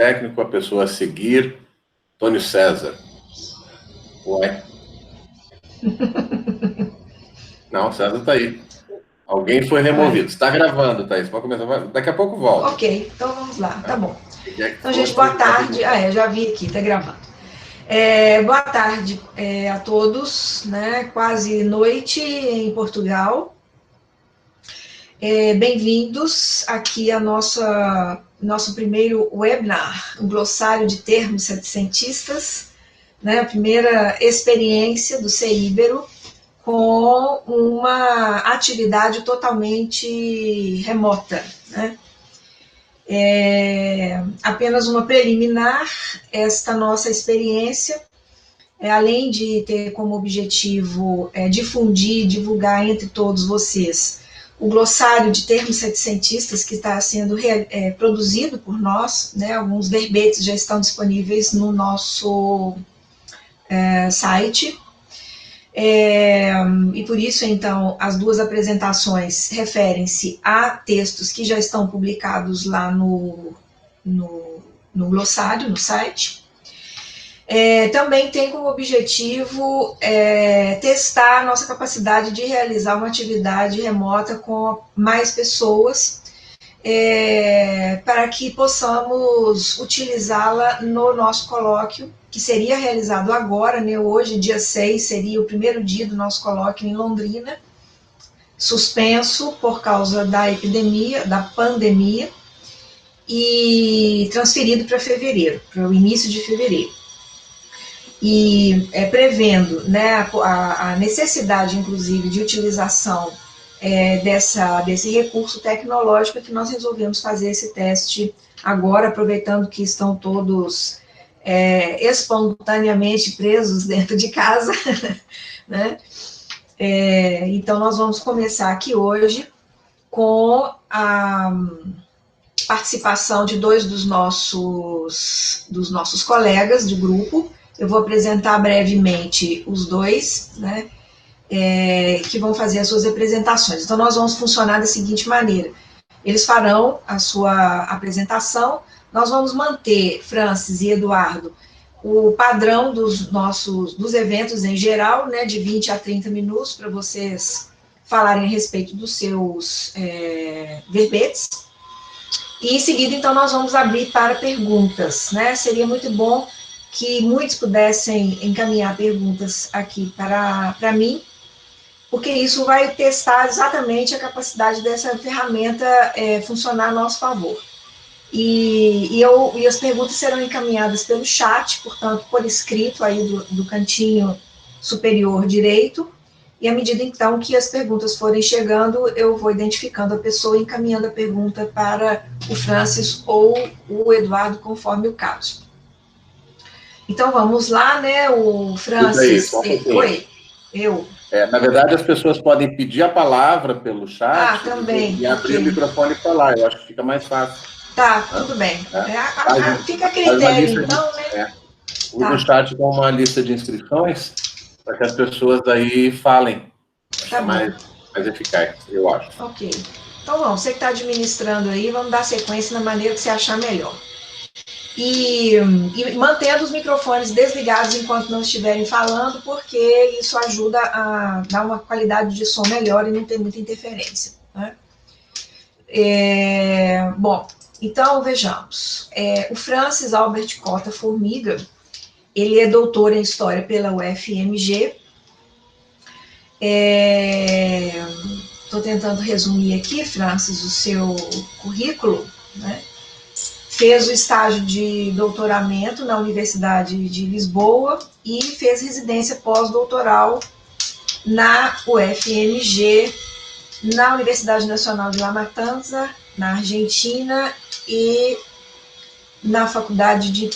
técnico, a pessoa a seguir, Tônio César. Ué? Não, César está aí. Alguém foi removido. Está gravando, Thaís. Pode começar. Daqui a pouco volta. Ok, então vamos lá, tá bom. Então, gente, fosse, boa tarde. Eu já vi aqui, tá gravando. Boa tarde a todos, né? Quase noite em Portugal. Bem-vindos aqui a nosso primeiro webinar, um glossário de termos setecentistas, né? A primeira experiência do CIBERO com uma atividade totalmente remota, né? Apenas uma preliminar, esta nossa experiência, além de ter como objetivo difundir, divulgar entre todos vocês o glossário de termos setecentistas que está sendo produzido por nós, né? Alguns verbetes já estão disponíveis no nosso site. E por isso, então, as duas apresentações referem-se a textos que já estão publicados lá no glossário, no site. Também tem como objetivo testar a nossa capacidade de realizar uma atividade remota com mais pessoas, para que possamos utilizá-la no nosso colóquio, que seria realizado agora, né? Hoje, dia 6, seria o primeiro dia do nosso colóquio em Londrina, suspenso por causa da epidemia, da pandemia, e transferido para fevereiro, para o início de fevereiro. E prevendo, né, a necessidade, inclusive, de utilização desse recurso tecnológico, que nós resolvemos fazer esse teste agora, aproveitando que estão todos espontaneamente presos dentro de casa, né? Então, nós vamos começar aqui hoje com a participação de dois dos nossos colegas de grupo. Eu vou apresentar brevemente os dois, né, que vão fazer as suas apresentações. Então, nós vamos funcionar da seguinte maneira. Eles farão a sua apresentação, nós vamos manter, Francis e Eduardo, o padrão dos eventos em geral, né, de 20 a 30 minutos, para vocês falarem a respeito dos seus verbetes. E em seguida, então, nós vamos abrir para perguntas, né? Seria muito bom que muitos pudessem encaminhar perguntas aqui para mim, porque isso vai testar exatamente a capacidade dessa ferramenta funcionar a nosso favor. E as perguntas serão encaminhadas pelo chat, portanto, por escrito aí do cantinho superior direito, e à medida, então, que as perguntas forem chegando, eu vou identificando a pessoa e encaminhando a pergunta para o Francis ou o Eduardo, conforme o caso. Então, vamos lá, né, o Francis... Oi, na verdade, as pessoas podem pedir a palavra pelo chat também, e abrir o microfone e falar, eu acho que fica mais fácil. Tá, tudo bem. Fica a critério, então, né? Usa o chat com uma lista de inscrições para que as pessoas daí falem. Tá mais eficaz, eu acho. Ok. Então, vamos, você que está administrando aí, vamos dar sequência na maneira que você achar melhor. E mantendo os microfones desligados enquanto não estiverem falando, porque isso ajuda a dar uma qualidade de som melhor e não ter muita interferência, né? Bom, então vejamos. O Francis Albert Cota Formiga, ele é doutor em História pela UFMG. Estou tentando resumir aqui, Francis, o seu currículo, né? Fez o estágio de doutoramento na Universidade de Lisboa e fez residência pós-doutoral na UFMG, na Universidade Nacional de La Matanza, na Argentina, e na faculdade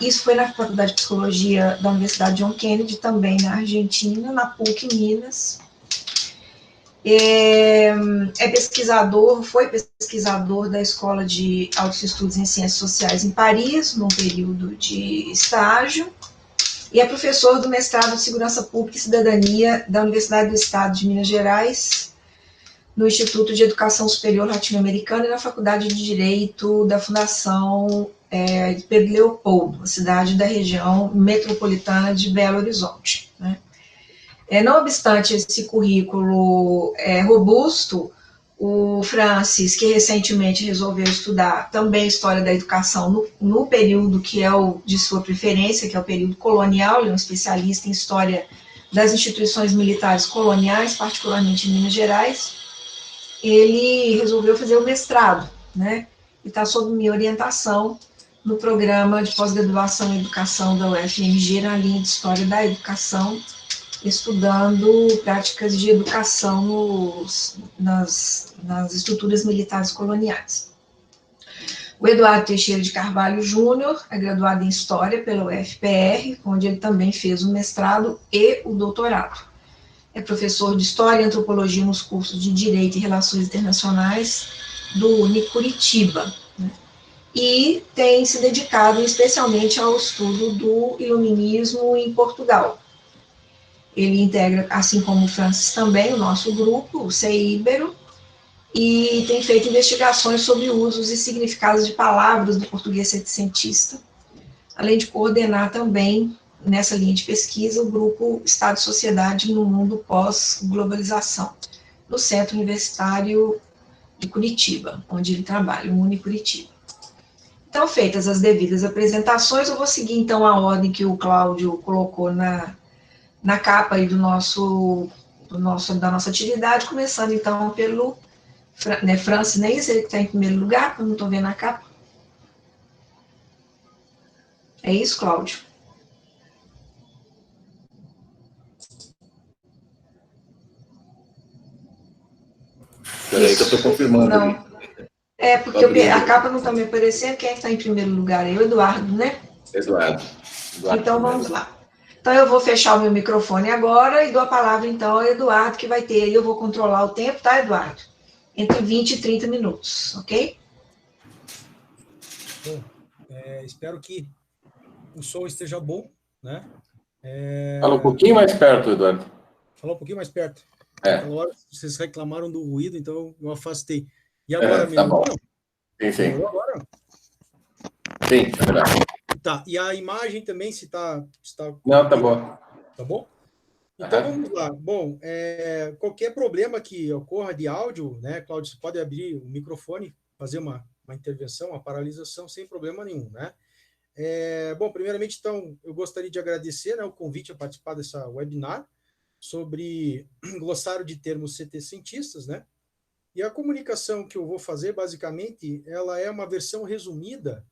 isso foi na Faculdade de Psicologia da Universidade John Kennedy, também na Argentina, na PUC Minas. Foi pesquisador da Escola de Altos Estudos em Ciências Sociais em Paris, num período de estágio, e é professor do mestrado de Segurança Pública e Cidadania da Universidade do Estado de Minas Gerais, no Instituto de Educação Superior Latino-Americana e na Faculdade de Direito da Fundação de Pedro Leopoldo, a cidade da região metropolitana de Belo Horizonte, né? Não obstante esse currículo robusto, o Francis, que recentemente resolveu estudar também História da Educação no período que é o de sua preferência, que é o período colonial, ele é um especialista em História das instituições militares coloniais, particularmente em Minas Gerais, ele resolveu fazer o mestrado, né? E está sob minha orientação no programa de pós-graduação em educação da UFMG, na linha de História da Educação, estudando práticas de educação nas estruturas militares coloniais. O Eduardo Teixeira de Carvalho Júnior é graduado em História pela UFPR, onde ele também fez o mestrado e o doutorado. É professor de História e Antropologia nos cursos de Direito e Relações Internacionais do Unicuritiba, né? E tem se dedicado especialmente ao estudo do iluminismo em Portugal. Ele integra, assim como o Francis também, o nosso grupo, o CEIBERO, e tem feito investigações sobre usos e significados de palavras do português setecentista, além de coordenar também, nessa linha de pesquisa, o grupo Estado e Sociedade no Mundo Pós-Globalização, no Centro Universitário de Curitiba, onde ele trabalha, o Unicuritiba. Então, feitas as devidas apresentações, eu vou seguir, então, a ordem que o Cláudio colocou na capa aí da nossa atividade, começando, então, pelo Francis, nem isso, ele que está em primeiro lugar, eu não estou vendo a capa. É isso, Cláudio? Peraí que eu estou confirmando. Não. Porque a capa não está me aparecendo. Quem é que está em primeiro lugar aí? O Eduardo, né? Eduardo. Então, vamos lá. Então, eu vou fechar o meu microfone agora e dou a palavra, então, ao Eduardo, que vai ter aí, eu vou controlar o tempo, tá, Eduardo? Entre 20 e 30 minutos, ok? Bom, espero que o som esteja bom, né? Fala um pouquinho mais perto, Eduardo. Falar um pouquinho mais perto. Aquela hora vocês reclamaram do ruído, então eu afastei. E agora, tá bom. Sim. Melhorou agora? Sim, tá melhor. Tá, e a imagem também, se tá... Não, tá bom. Tá bom? Então, vamos lá. Bom, qualquer problema que ocorra de áudio, né, Cláudio, você pode abrir o microfone, fazer uma intervenção, uma paralisação, sem problema nenhum, né? Bom, primeiramente, então, eu gostaria de agradecer, né, o convite a participar dessa webinar sobre glossário de termos setecientistas, né? E a comunicação que eu vou fazer, basicamente, ela é uma versão resumida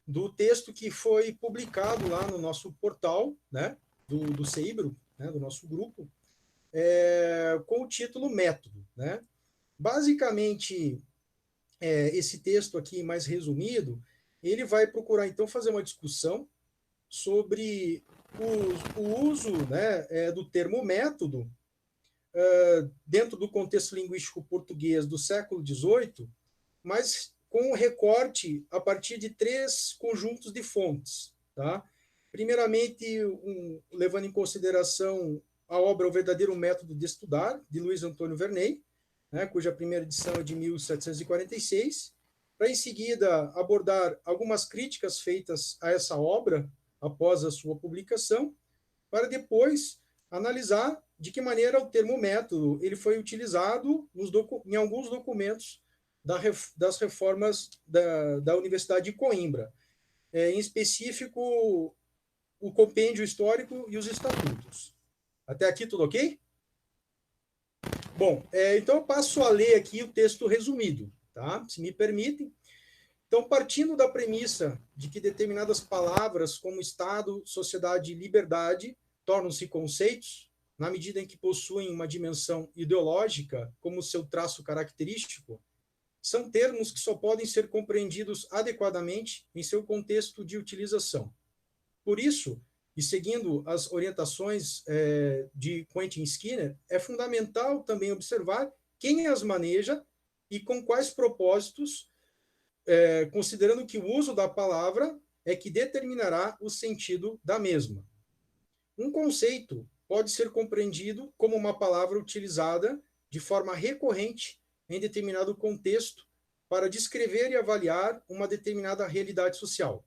do texto que foi publicado lá no nosso portal, né, do CEIBRO, né, do nosso grupo, com o título Método, né? Basicamente, esse texto aqui mais resumido, ele vai procurar, então, fazer uma discussão sobre o uso, né, do termo método dentro do contexto linguístico português do século XVIII, mas com um recorte a partir de 3 conjuntos de fontes. Tá? Primeiramente, levando em consideração a obra O Verdadeiro Método de Estudar, de Luiz Antônio Verney, né, cuja primeira edição é de 1746, para, em seguida, abordar algumas críticas feitas a essa obra após a sua publicação, para depois analisar de que maneira o termo método ele foi utilizado em alguns documentos das reformas da Universidade de Coimbra, em específico o compêndio histórico e os estatutos. Até aqui tudo ok? Bom, então eu passo a ler aqui o texto resumido, tá? Se me permitem. Então, partindo da premissa de que determinadas palavras como Estado, sociedade e liberdade tornam-se conceitos, na medida em que possuem uma dimensão ideológica como seu traço característico, são termos que só podem ser compreendidos adequadamente em seu contexto de utilização. Por isso, e seguindo as orientações de Quentin Skinner, é fundamental também observar quem as maneja e com quais propósitos, considerando que o uso da palavra é que determinará o sentido da mesma. Um conceito pode ser compreendido como uma palavra utilizada de forma recorrente em determinado contexto, para descrever e avaliar uma determinada realidade social,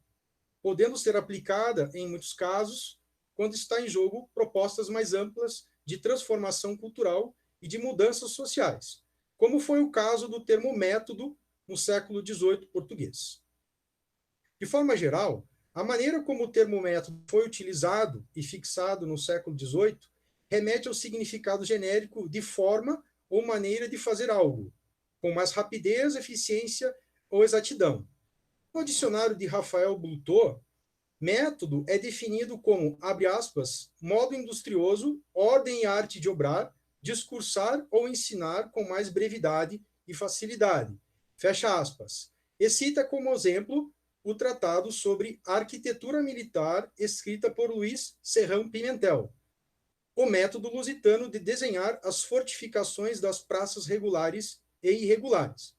podendo ser aplicada, em muitos casos, quando está em jogo propostas mais amplas de transformação cultural e de mudanças sociais, como foi o caso do termo método no século XVIII português. De forma geral, a maneira como o termo método foi utilizado e fixado no século XVIII remete ao significado genérico de forma ou maneira de fazer algo, com mais rapidez, eficiência ou exatidão. No dicionário de Rafael Blutot, método é definido como, abre aspas, modo industrioso, ordem e arte de obrar, discursar ou ensinar com mais brevidade e facilidade, fecha aspas. E cita como exemplo o tratado sobre arquitetura militar escrita por Luiz Serrão Pimentel, o método lusitano de desenhar as fortificações das praças regulares e irregulares.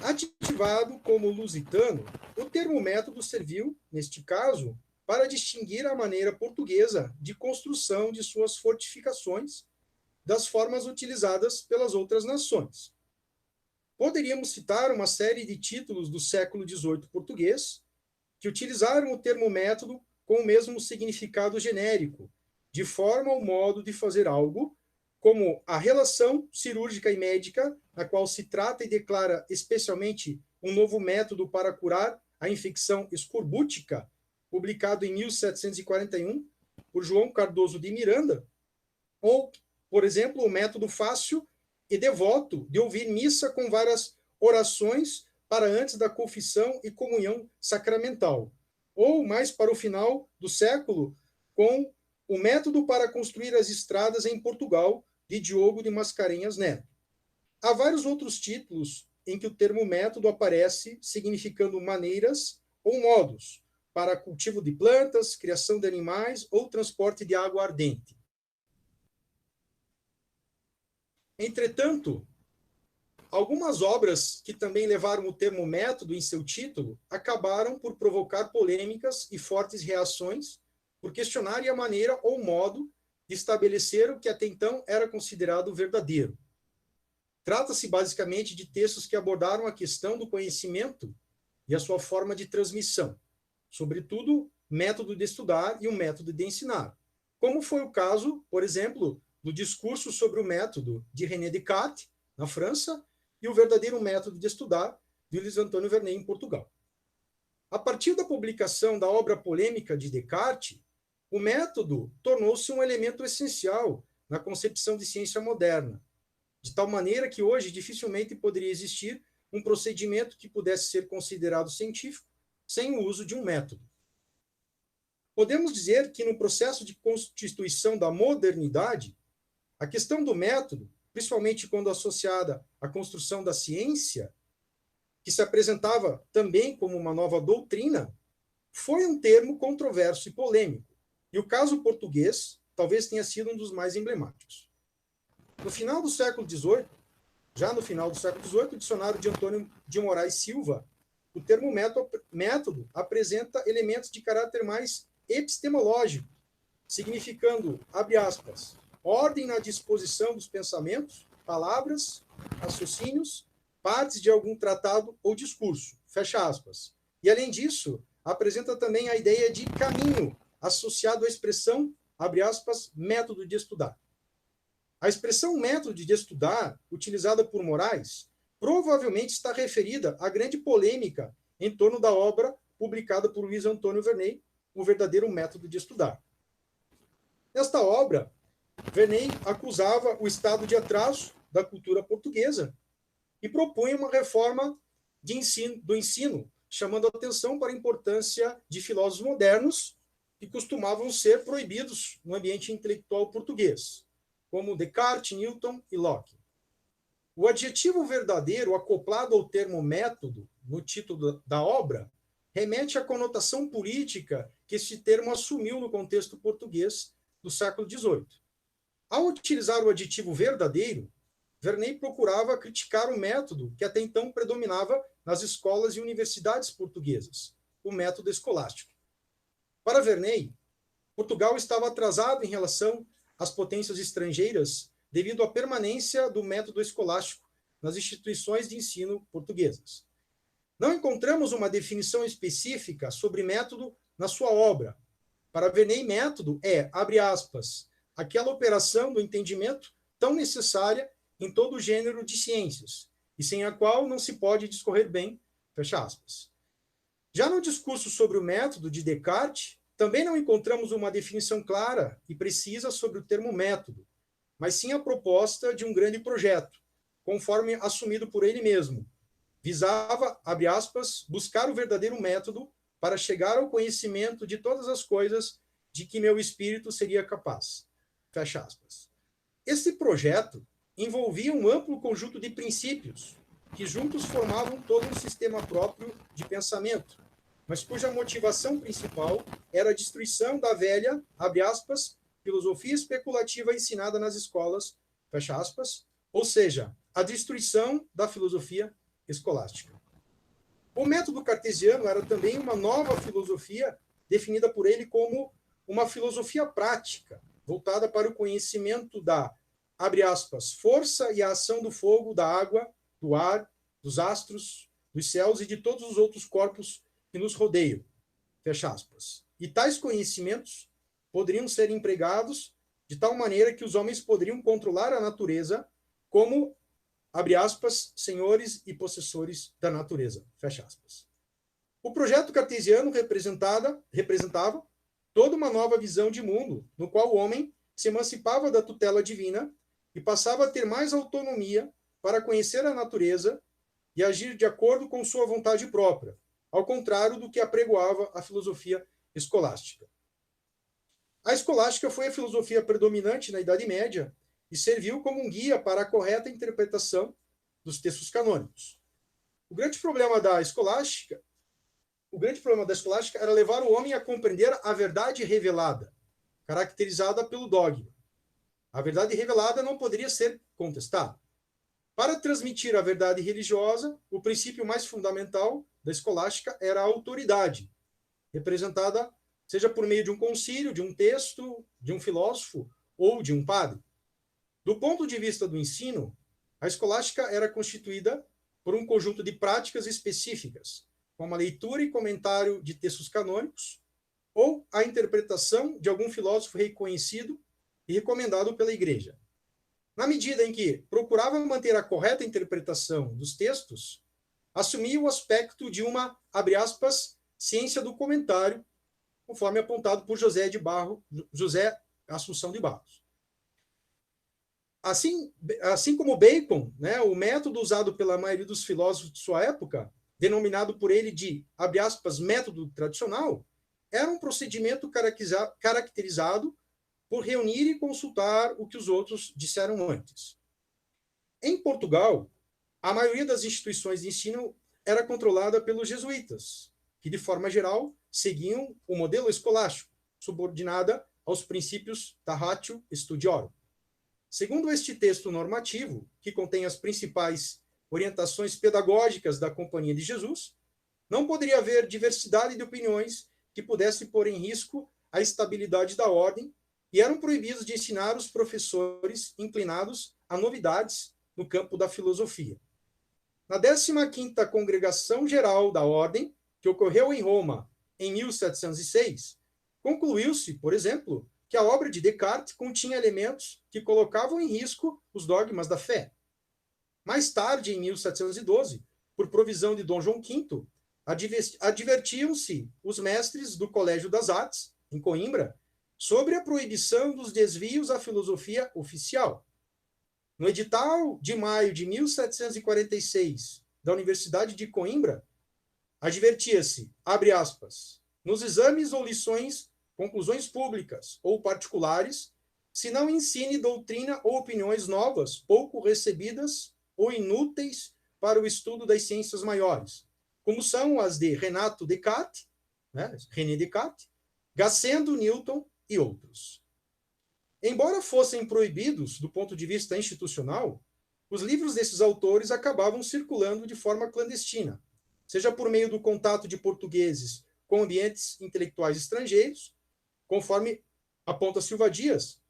Ativado como lusitano, o termo método serviu, neste caso, para distinguir a maneira portuguesa de construção de suas fortificações das formas utilizadas pelas outras nações. Poderíamos citar uma série de títulos do século XVIII português que utilizaram o termo método com o mesmo significado genérico, de forma ou modo de fazer algo, como a relação cirúrgica e médica, na qual se trata e declara especialmente um novo método para curar a infecção escorbútica, publicado em 1741 por João Cardoso de Miranda, ou, por exemplo, o método fácil e devoto de ouvir missa com várias orações para antes da confissão e comunhão sacramental, ou mais para o final do século, com o método para construir as estradas em Portugal, de Diogo de Mascarenhas Neto. Há vários outros títulos em que o termo método aparece significando maneiras ou modos para cultivo de plantas, criação de animais ou transporte de água ardente. Entretanto, algumas obras que também levaram o termo método em seu título acabaram por provocar polêmicas e fortes reações por questionarem a maneira ou modo de estabelecer o que até então era considerado verdadeiro. Trata-se basicamente de textos que abordaram a questão do conhecimento e a sua forma de transmissão, sobretudo método de estudar e o método de ensinar, como foi o caso, por exemplo, do discurso sobre o método de René Descartes, na França, e o verdadeiro método de estudar, de Luiz Antônio Vernet, em Portugal. A partir da publicação da obra polêmica de Descartes, o método tornou-se um elemento essencial na concepção de ciência moderna, de tal maneira que hoje dificilmente poderia existir um procedimento que pudesse ser considerado científico sem o uso de um método. Podemos dizer que no processo de constituição da modernidade, a questão do método, principalmente quando associada à construção da ciência, que se apresentava também como uma nova doutrina, foi um termo controverso e polêmico. E o caso português talvez tenha sido um dos mais emblemáticos. No final do século XVIII, já no final do século XVIII, o dicionário de Antônio de Moraes Silva, o termo método apresenta elementos de caráter mais epistemológico, significando, abre aspas, ordem na disposição dos pensamentos, palavras, raciocínios, partes de algum tratado ou discurso, fecha aspas. E, além disso, apresenta também a ideia de caminho, associado à expressão, abre aspas, método de estudar. A expressão método de estudar, utilizada por Moraes, provavelmente está referida à grande polêmica em torno da obra publicada por Luiz Antônio Vernet, O Verdadeiro Método de Estudar. Nesta obra, Vernet acusava o estado de atraso da cultura portuguesa e propunha uma reforma do ensino, chamando a atenção para a importância de filósofos modernos que costumavam ser proibidos no ambiente intelectual português, como Descartes, Newton e Locke. O adjetivo verdadeiro acoplado ao termo método, no título da obra, remete à conotação política que esse termo assumiu no contexto português do século XVIII. Ao utilizar o adjetivo verdadeiro, Vernet procurava criticar o método que até então predominava nas escolas e universidades portuguesas, o método escolástico. Para Vernet, Portugal estava atrasado em relação às potências estrangeiras devido à permanência do método escolástico nas instituições de ensino portuguesas. Não encontramos uma definição específica sobre método na sua obra. Para Vernet, método é, abre aspas, aquela operação do entendimento tão necessária em todo o gênero de ciências, e sem a qual não se pode discorrer bem, fecha aspas. Já no discurso sobre o método de Descartes, também não encontramos uma definição clara e precisa sobre o termo método, mas sim a proposta de um grande projeto, conforme assumido por ele mesmo. Visava, abre aspas, buscar o verdadeiro método para chegar ao conhecimento de todas as coisas de que meu espírito seria capaz. Fecha aspas. Esse projeto envolvia um amplo conjunto de princípios que juntos formavam todo um sistema próprio de pensamento, mas cuja motivação principal era a destruição da velha, abre aspas, filosofia especulativa ensinada nas escolas, fecha aspas, ou seja, a destruição da filosofia escolástica. O método cartesiano era também uma nova filosofia definida por ele como uma filosofia prática, voltada para o conhecimento da, abre aspas, força e a ação do fogo, da água, do ar, dos astros, dos céus e de todos os outros corpos que nos rodeiam, fecha aspas. E tais conhecimentos poderiam ser empregados de tal maneira que os homens poderiam controlar a natureza como, abre aspas, senhores e possessores da natureza, fecha aspas. O projeto cartesiano representava toda uma nova visão de mundo, no qual o homem se emancipava da tutela divina e passava a ter mais autonomia para conhecer a natureza e agir de acordo com sua vontade própria, ao contrário do que apregoava a filosofia escolástica. A escolástica foi a filosofia predominante na Idade Média e serviu como um guia para a correta interpretação dos textos canônicos. O grande problema da escolástica era levar o homem a compreender a verdade revelada, caracterizada pelo dogma. A verdade revelada não poderia ser contestada. Para transmitir a verdade religiosa, o princípio mais fundamental da escolástica era a autoridade, representada seja por meio de um concílio, de um texto, de um filósofo ou de um padre. Do ponto de vista do ensino, a escolástica era constituída por um conjunto de práticas específicas, como a leitura e comentário de textos canônicos, ou a interpretação de algum filósofo reconhecido e recomendado pela Igreja. Na medida em que procurava manter a correta interpretação dos textos, assumia o aspecto de uma, abre aspas, ciência do comentário, conforme apontado por José Assunção de Barros. Assim como Bacon, né, o método usado pela maioria dos filósofos de sua época, denominado por ele de, abre aspas, método tradicional, era um procedimento caracterizado por reunir e consultar o que os outros disseram antes. Em Portugal, a maioria das instituições de ensino era controlada pelos jesuítas, que, de forma geral, seguiam o modelo escolástico, subordinada aos princípios da Ratio Studiorum. Segundo este texto normativo, que contém as principais orientações pedagógicas da Companhia de Jesus, não poderia haver diversidade de opiniões que pudesse pôr em risco a estabilidade da ordem, e eram proibidos de ensinar os professores inclinados a novidades no campo da filosofia. Na 15ª Congregação Geral da Ordem, que ocorreu em Roma em 1706, concluiu-se, por exemplo, que a obra de Descartes continha elementos que colocavam em risco os dogmas da fé. Mais tarde, em 1712, por provisão de Dom João V, advertiam-se os mestres do Colégio das Artes, em Coimbra, sobre a proibição dos desvios à filosofia oficial. No edital de maio de 1746 da Universidade de Coimbra, advertia-se, abre aspas, nos exames ou lições, conclusões públicas ou particulares, se não ensine doutrina ou opiniões novas, pouco recebidas ou inúteis para o estudo das ciências maiores, como são as de Renato Descartes, né, René Descartes, Gassendi, Newton e outros. Embora fossem proibidos do ponto de vista institucional, os livros desses autores acabavam circulando de forma clandestina, seja por meio do contato de portugueses com ambientes intelectuais estrangeiros, conforme aponta Silva Dias.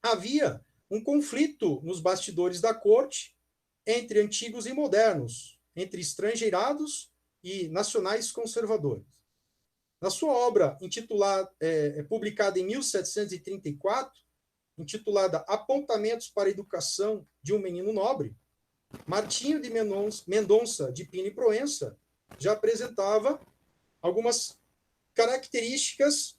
Havia um conflito nos bastidores da corte entre antigos e modernos, entre estrangeirados e nacionais conservadores. Na sua obra, publicada em 1734, intitulada Apontamentos para a Educação de um Menino Nobre, Martinho de Mendonça de Pina e Proença já apresentava algumas características,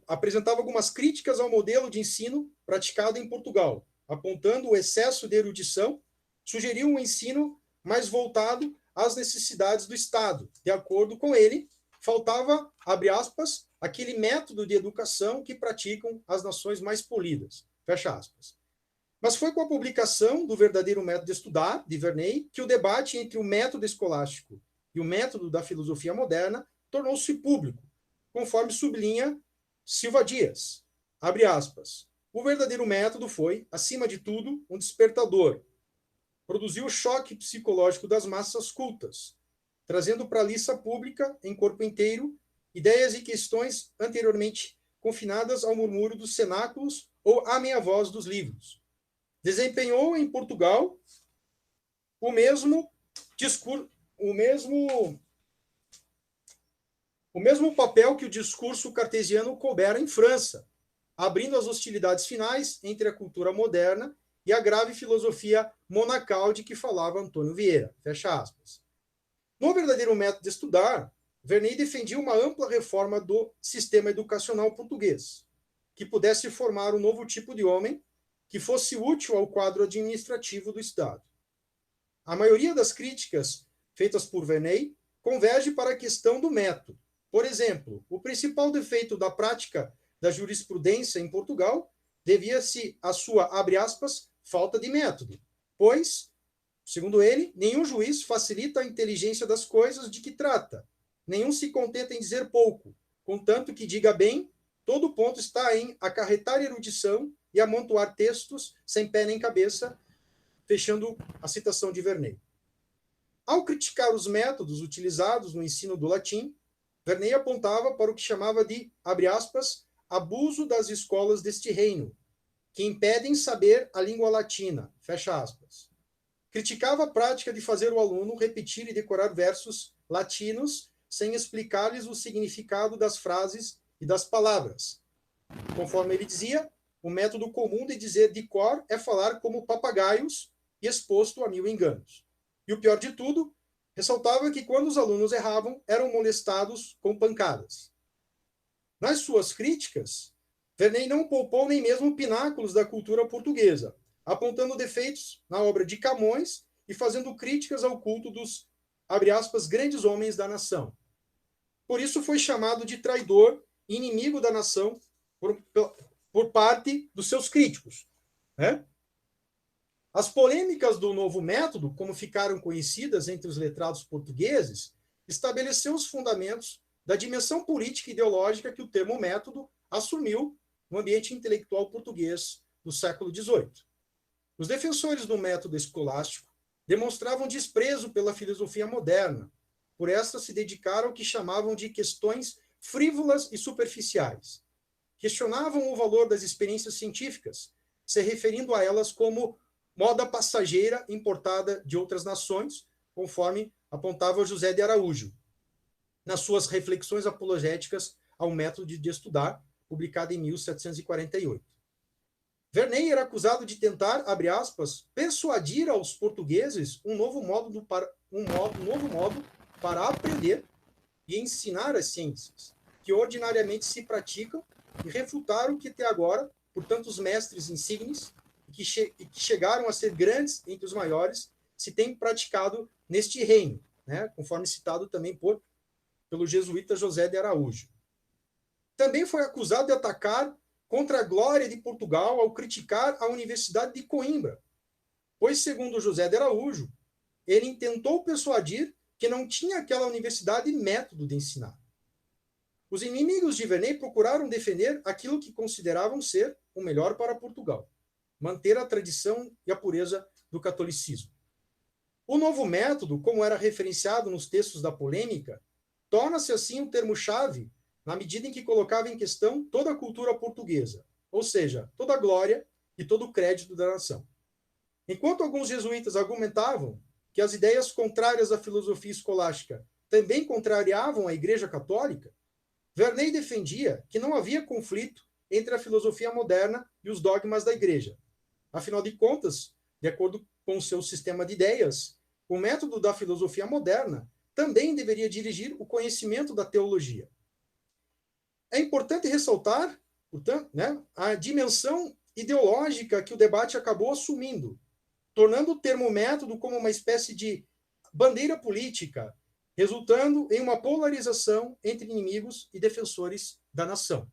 apresentava algumas críticas ao modelo de ensino praticado em Portugal, apontando o excesso de erudição, sugeriu um ensino mais voltado às necessidades do Estado. De acordo com ele, faltava, abre aspas, aquele método de educação que praticam as nações mais polidas, fecha aspas. Mas foi com a publicação do Verdadeiro Método de Estudar, de Verney, que o debate entre o método escolástico e o método da filosofia moderna tornou-se público, conforme sublinha Silva Dias, abre aspas. O verdadeiro método foi, acima de tudo, um despertador. Produziu o choque psicológico das massas cultas, trazendo para a liça pública, em corpo inteiro, ideias e questões anteriormente confinadas ao murmúrio dos cenáculos ou à meia voz dos livros. Desempenhou em Portugal o mesmo papel que o discurso cartesiano coubera em França, abrindo as hostilidades finais entre a cultura moderna e a grave filosofia monacal de que falava Antônio Vieira. Fecha aspas. No Verdadeiro Método de Estudar, Verney defendia uma ampla reforma do sistema educacional português, que pudesse formar um novo tipo de homem que fosse útil ao quadro administrativo do Estado. A maioria das críticas feitas por Verney converge para a questão do método. Por exemplo, o principal defeito da prática da jurisprudência em Portugal devia-se à sua, abre aspas, falta de método, pois, segundo ele, nenhum juiz facilita a inteligência das coisas de que trata, nenhum se contenta em dizer pouco, contanto que diga bem, todo ponto está em acarretar erudição e amontoar textos sem pé nem cabeça, fechando a citação de Verney. Ao criticar os métodos utilizados no ensino do latim, Verney apontava para o que chamava de, abre aspas, abuso das escolas deste reino, que impedem saber a língua latina, fecha aspas. Criticava a prática de fazer o aluno repetir e decorar versos latinos sem explicar-lhes o significado das frases e das palavras. Conforme ele dizia, o método comum de dizer de cor é falar como papagaios e exposto a mil enganos. E o pior de tudo, ressaltava que quando os alunos erravam, eram molestados com pancadas. Nas suas críticas, Verney não poupou nem mesmo pináculos da cultura portuguesa, apontando defeitos na obra de Camões e fazendo críticas ao culto dos, abre aspas, grandes homens da nação. Por isso foi chamado de traidor e inimigo da nação por parte dos seus críticos, né? As polêmicas do novo método, como ficaram conhecidas entre os letrados portugueses, estabeleceu os fundamentos da dimensão política e ideológica que o termo método assumiu no ambiente intelectual português do século XVIII. Os defensores do método escolástico demonstravam desprezo pela filosofia moderna, por esta se dedicaram ao que chamavam de questões frívolas e superficiais. Questionavam o valor das experiências científicas, se referindo a elas como moda passageira importada de outras nações, conforme apontava José de Araújo, nas suas reflexões apologéticas ao método de estudar, publicada em 1748. Verney era acusado de tentar, abre aspas, persuadir aos portugueses um novo modo para aprender e ensinar as ciências, que ordinariamente se praticam, e refutar o que até agora, por tantos mestres insignes, que chegaram a ser grandes entre os maiores, se tem praticado neste reino, né? Conforme citado também pelo jesuíta José de Araújo. Também foi acusado de atacar contra a glória de Portugal ao criticar a Universidade de Coimbra, pois, segundo José de Araújo, ele intentou persuadir que não tinha aquela universidade método de ensinar. Os inimigos de Verney procuraram defender aquilo que consideravam ser o melhor para Portugal, manter a tradição e a pureza do catolicismo. O novo método, como era referenciado nos textos da polêmica, torna-se assim um termo-chave na medida em que colocava em questão toda a cultura portuguesa, ou seja, toda a glória e todo o crédito da nação. Enquanto alguns jesuítas argumentavam que as ideias contrárias à filosofia escolástica também contrariavam a Igreja Católica, Verney defendia que não havia conflito entre a filosofia moderna e os dogmas da Igreja. Afinal de contas, de acordo com o seu sistema de ideias, o método da filosofia moderna também deveria dirigir o conhecimento da teologia. É importante ressaltar, portanto, a dimensão ideológica que o debate acabou assumindo, tornando o termo método como uma espécie de bandeira política, resultando em uma polarização entre inimigos e defensores da nação.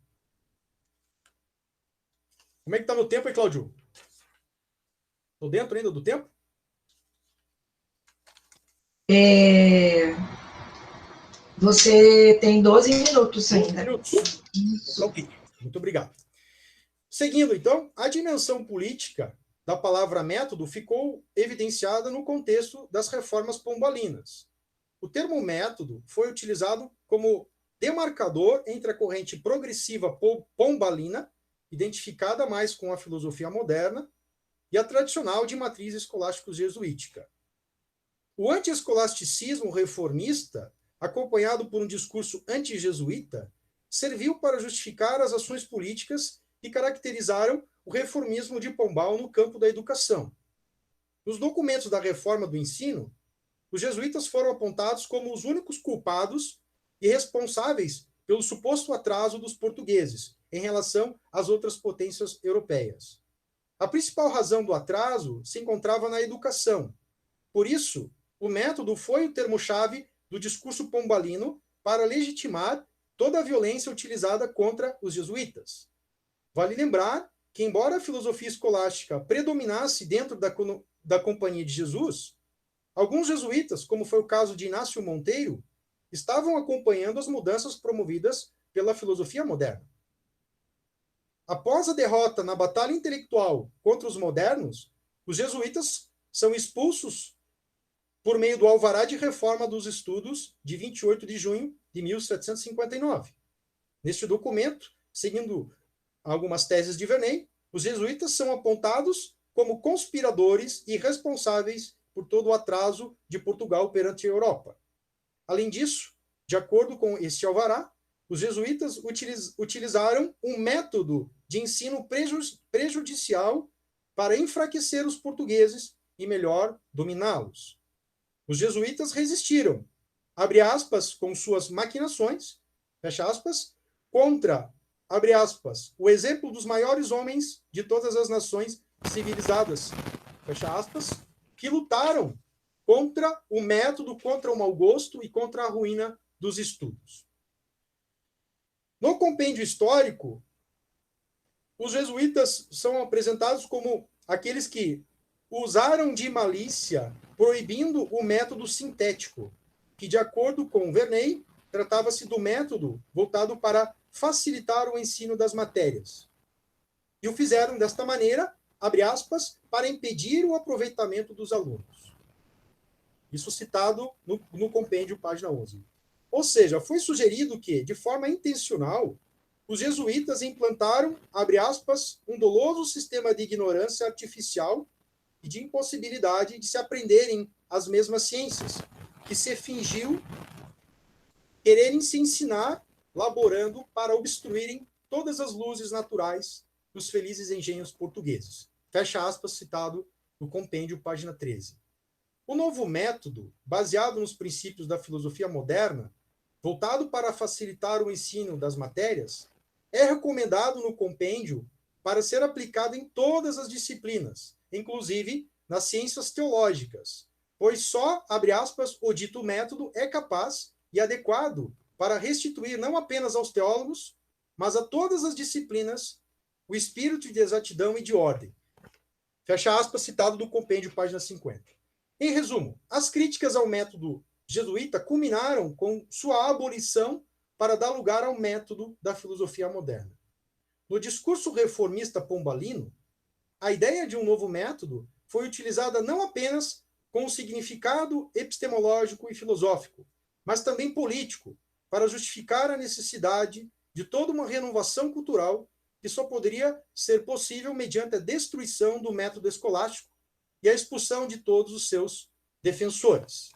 Como é que está meu tempo aí, Cláudio? Estou dentro ainda do tempo? Você tem 12 minutos ainda. 12 minutos. Ok, muito obrigado. Seguindo, então, a dimensão política da palavra método ficou evidenciada no contexto das reformas pombalinas. O termo método foi utilizado como demarcador entre a corrente progressiva pombalina, identificada mais com a filosofia moderna, e a tradicional de matriz escolástico-jesuítica. O anti-escolasticismo reformista, acompanhado por um discurso anti-jesuíta, serviu para justificar as ações políticas que caracterizaram o reformismo de Pombal no campo da educação. Nos documentos da reforma do ensino, os jesuítas foram apontados como os únicos culpados e responsáveis pelo suposto atraso dos portugueses em relação às outras potências europeias. A principal razão do atraso se encontrava na educação. Por isso, o método foi o termo-chave do discurso pombalino para legitimar toda a violência utilizada contra os jesuítas. Vale lembrar que, embora a filosofia escolástica predominasse dentro da Companhia de Jesus, alguns jesuítas, como foi o caso de Inácio Monteiro, estavam acompanhando as mudanças promovidas pela filosofia moderna. Após a derrota na batalha intelectual contra os modernos, os jesuítas são expulsos por meio do Alvará de Reforma dos Estudos de 28 de junho de 1759. Neste documento, seguindo algumas teses de Verney, os jesuítas são apontados como conspiradores e responsáveis por todo o atraso de Portugal perante a Europa. Além disso, de acordo com este alvará, os jesuítas utilizaram um método de ensino prejudicial para enfraquecer os portugueses e melhor dominá-los. Os jesuítas resistiram, abre aspas, com suas maquinações, fecha aspas, contra, abre aspas, o exemplo dos maiores homens de todas as nações civilizadas, fecha aspas, que lutaram contra o método, contra o mau gosto e contra a ruína dos estudos. No compêndio histórico, os jesuítas são apresentados como aqueles que usaram de malícia, proibindo o método sintético, que, de acordo com Verney, tratava-se do método voltado para facilitar o ensino das matérias. E o fizeram desta maneira, abre aspas, para impedir o aproveitamento dos alunos. Isso citado no compêndio, página 11. Ou seja, foi sugerido que, de forma intencional, os jesuítas implantaram, abre aspas, um doloso sistema de ignorância artificial e de impossibilidade de se aprenderem as mesmas ciências, que se fingiu quererem se ensinar, laborando para obstruírem todas as luzes naturais dos felizes engenhos portugueses. Fecha aspas, citado no compêndio, página 13. O novo método, baseado nos princípios da filosofia moderna, voltado para facilitar o ensino das matérias, é recomendado no compêndio para ser aplicado em todas as disciplinas, inclusive nas ciências teológicas, pois só, abre aspas, o dito método é capaz e adequado para restituir não apenas aos teólogos, mas a todas as disciplinas o espírito de exatidão e de ordem. Fecha aspas, citado do compêndio, página 50. Em resumo, as críticas ao método jesuíta culminaram com sua abolição para dar lugar ao método da filosofia moderna. No discurso reformista pombalino, a ideia de um novo método foi utilizada não apenas com um significado epistemológico e filosófico, mas também político, para justificar a necessidade de toda uma renovação cultural que só poderia ser possível mediante a destruição do método escolástico e a expulsão de todos os seus defensores.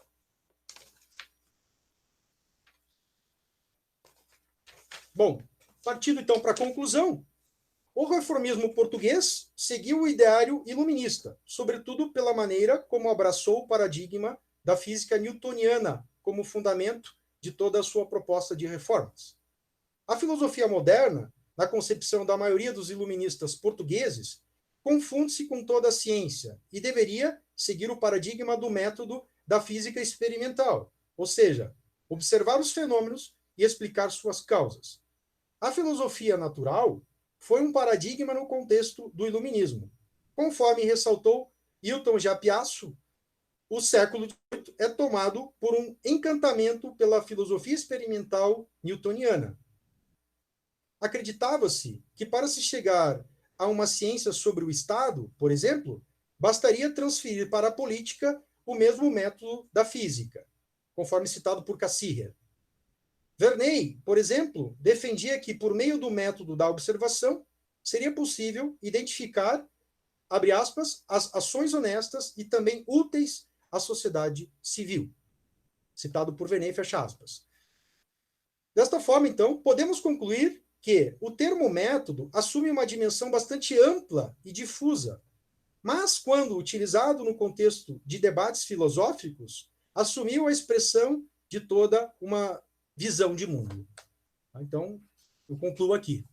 Bom, partindo então para a conclusão, o reformismo português seguiu o ideário iluminista, sobretudo pela maneira como abraçou o paradigma da física newtoniana como fundamento de toda a sua proposta de reformas. A filosofia moderna, na concepção da maioria dos iluministas portugueses, confunde-se com toda a ciência e deveria seguir o paradigma do método da física experimental, ou seja, observar os fenômenos e explicar suas causas. A filosofia natural foi um paradigma no contexto do iluminismo. Conforme ressaltou Hilton Japiasso, o século XVIII é tomado por um encantamento pela filosofia experimental newtoniana. Acreditava-se que para se chegar a uma ciência sobre o Estado, por exemplo, bastaria transferir para a política o mesmo método da física, conforme citado por Cassirer. Verney, por exemplo, defendia que, por meio do método da observação, seria possível identificar, abre aspas, as ações honestas e também úteis à sociedade civil. Citado por Verney, fecha aspas. Desta forma, então, podemos concluir que o termo método assume uma dimensão bastante ampla e difusa, mas, quando utilizado no contexto de debates filosóficos, assumiu a expressão de toda uma visão de mundo. Então, eu concluo aqui.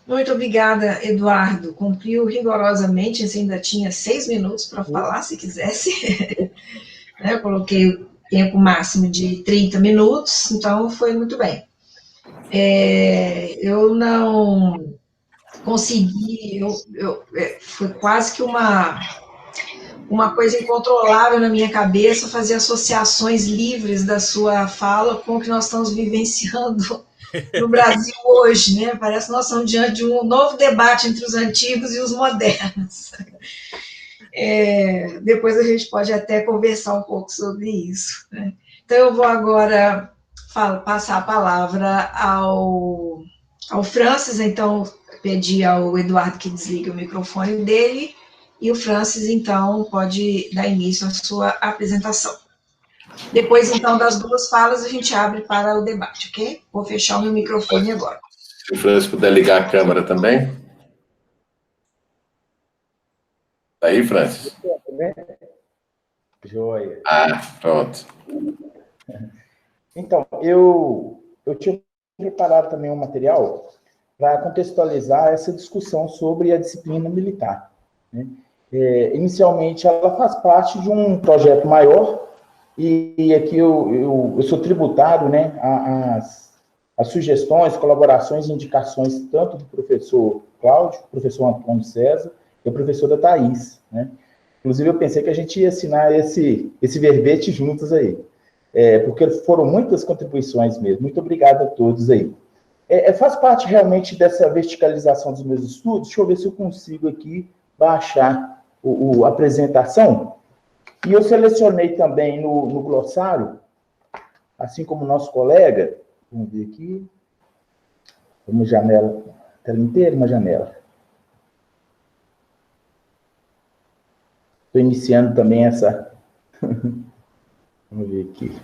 Muito obrigada, Eduardo. Cumpriu rigorosamente, você ainda tinha 6 minutos para falar, se quisesse. Eu coloquei o tempo máximo de 30 minutos, então foi muito bem. Eu não consegui, foi quase que uma coisa incontrolável na minha cabeça, fazer associações livres da sua fala com o que nós estamos vivenciando no Brasil hoje, né? Parece que nós estamos diante de um novo debate entre os antigos e os modernos. Depois a gente pode até conversar um pouco sobre isso, né? Então eu vou agora passar a palavra ao Francis, então pedir ao Eduardo que desligue o microfone dele, e o Francis, então, pode dar início à sua apresentação. Depois, então, das duas falas, a gente abre para o debate, ok? Vou fechar o meu microfone agora. Se o Francis puder ligar a câmera também. Tá aí, Francis? Joia. Pronto. Então, eu tinha preparado também um material para contextualizar essa discussão sobre a disciplina militar, né? Inicialmente, ela faz parte de um projeto maior, e aqui eu sou tributário, né, às sugestões, colaborações e indicações tanto do professor Cláudio, professor Antônio César e a professora Thaís, né? Inclusive, eu pensei que a gente ia assinar esse verbete juntos aí, porque foram muitas contribuições mesmo. Muito obrigado a todos aí. Faz parte realmente dessa verticalização dos meus estudos. Deixa eu ver se eu consigo aqui baixar a apresentação. E eu selecionei também no glossário, assim como o nosso colega, vamos ver aqui, uma janela, tela inteira, uma janela. Estou iniciando também essa... Vamos ver aqui.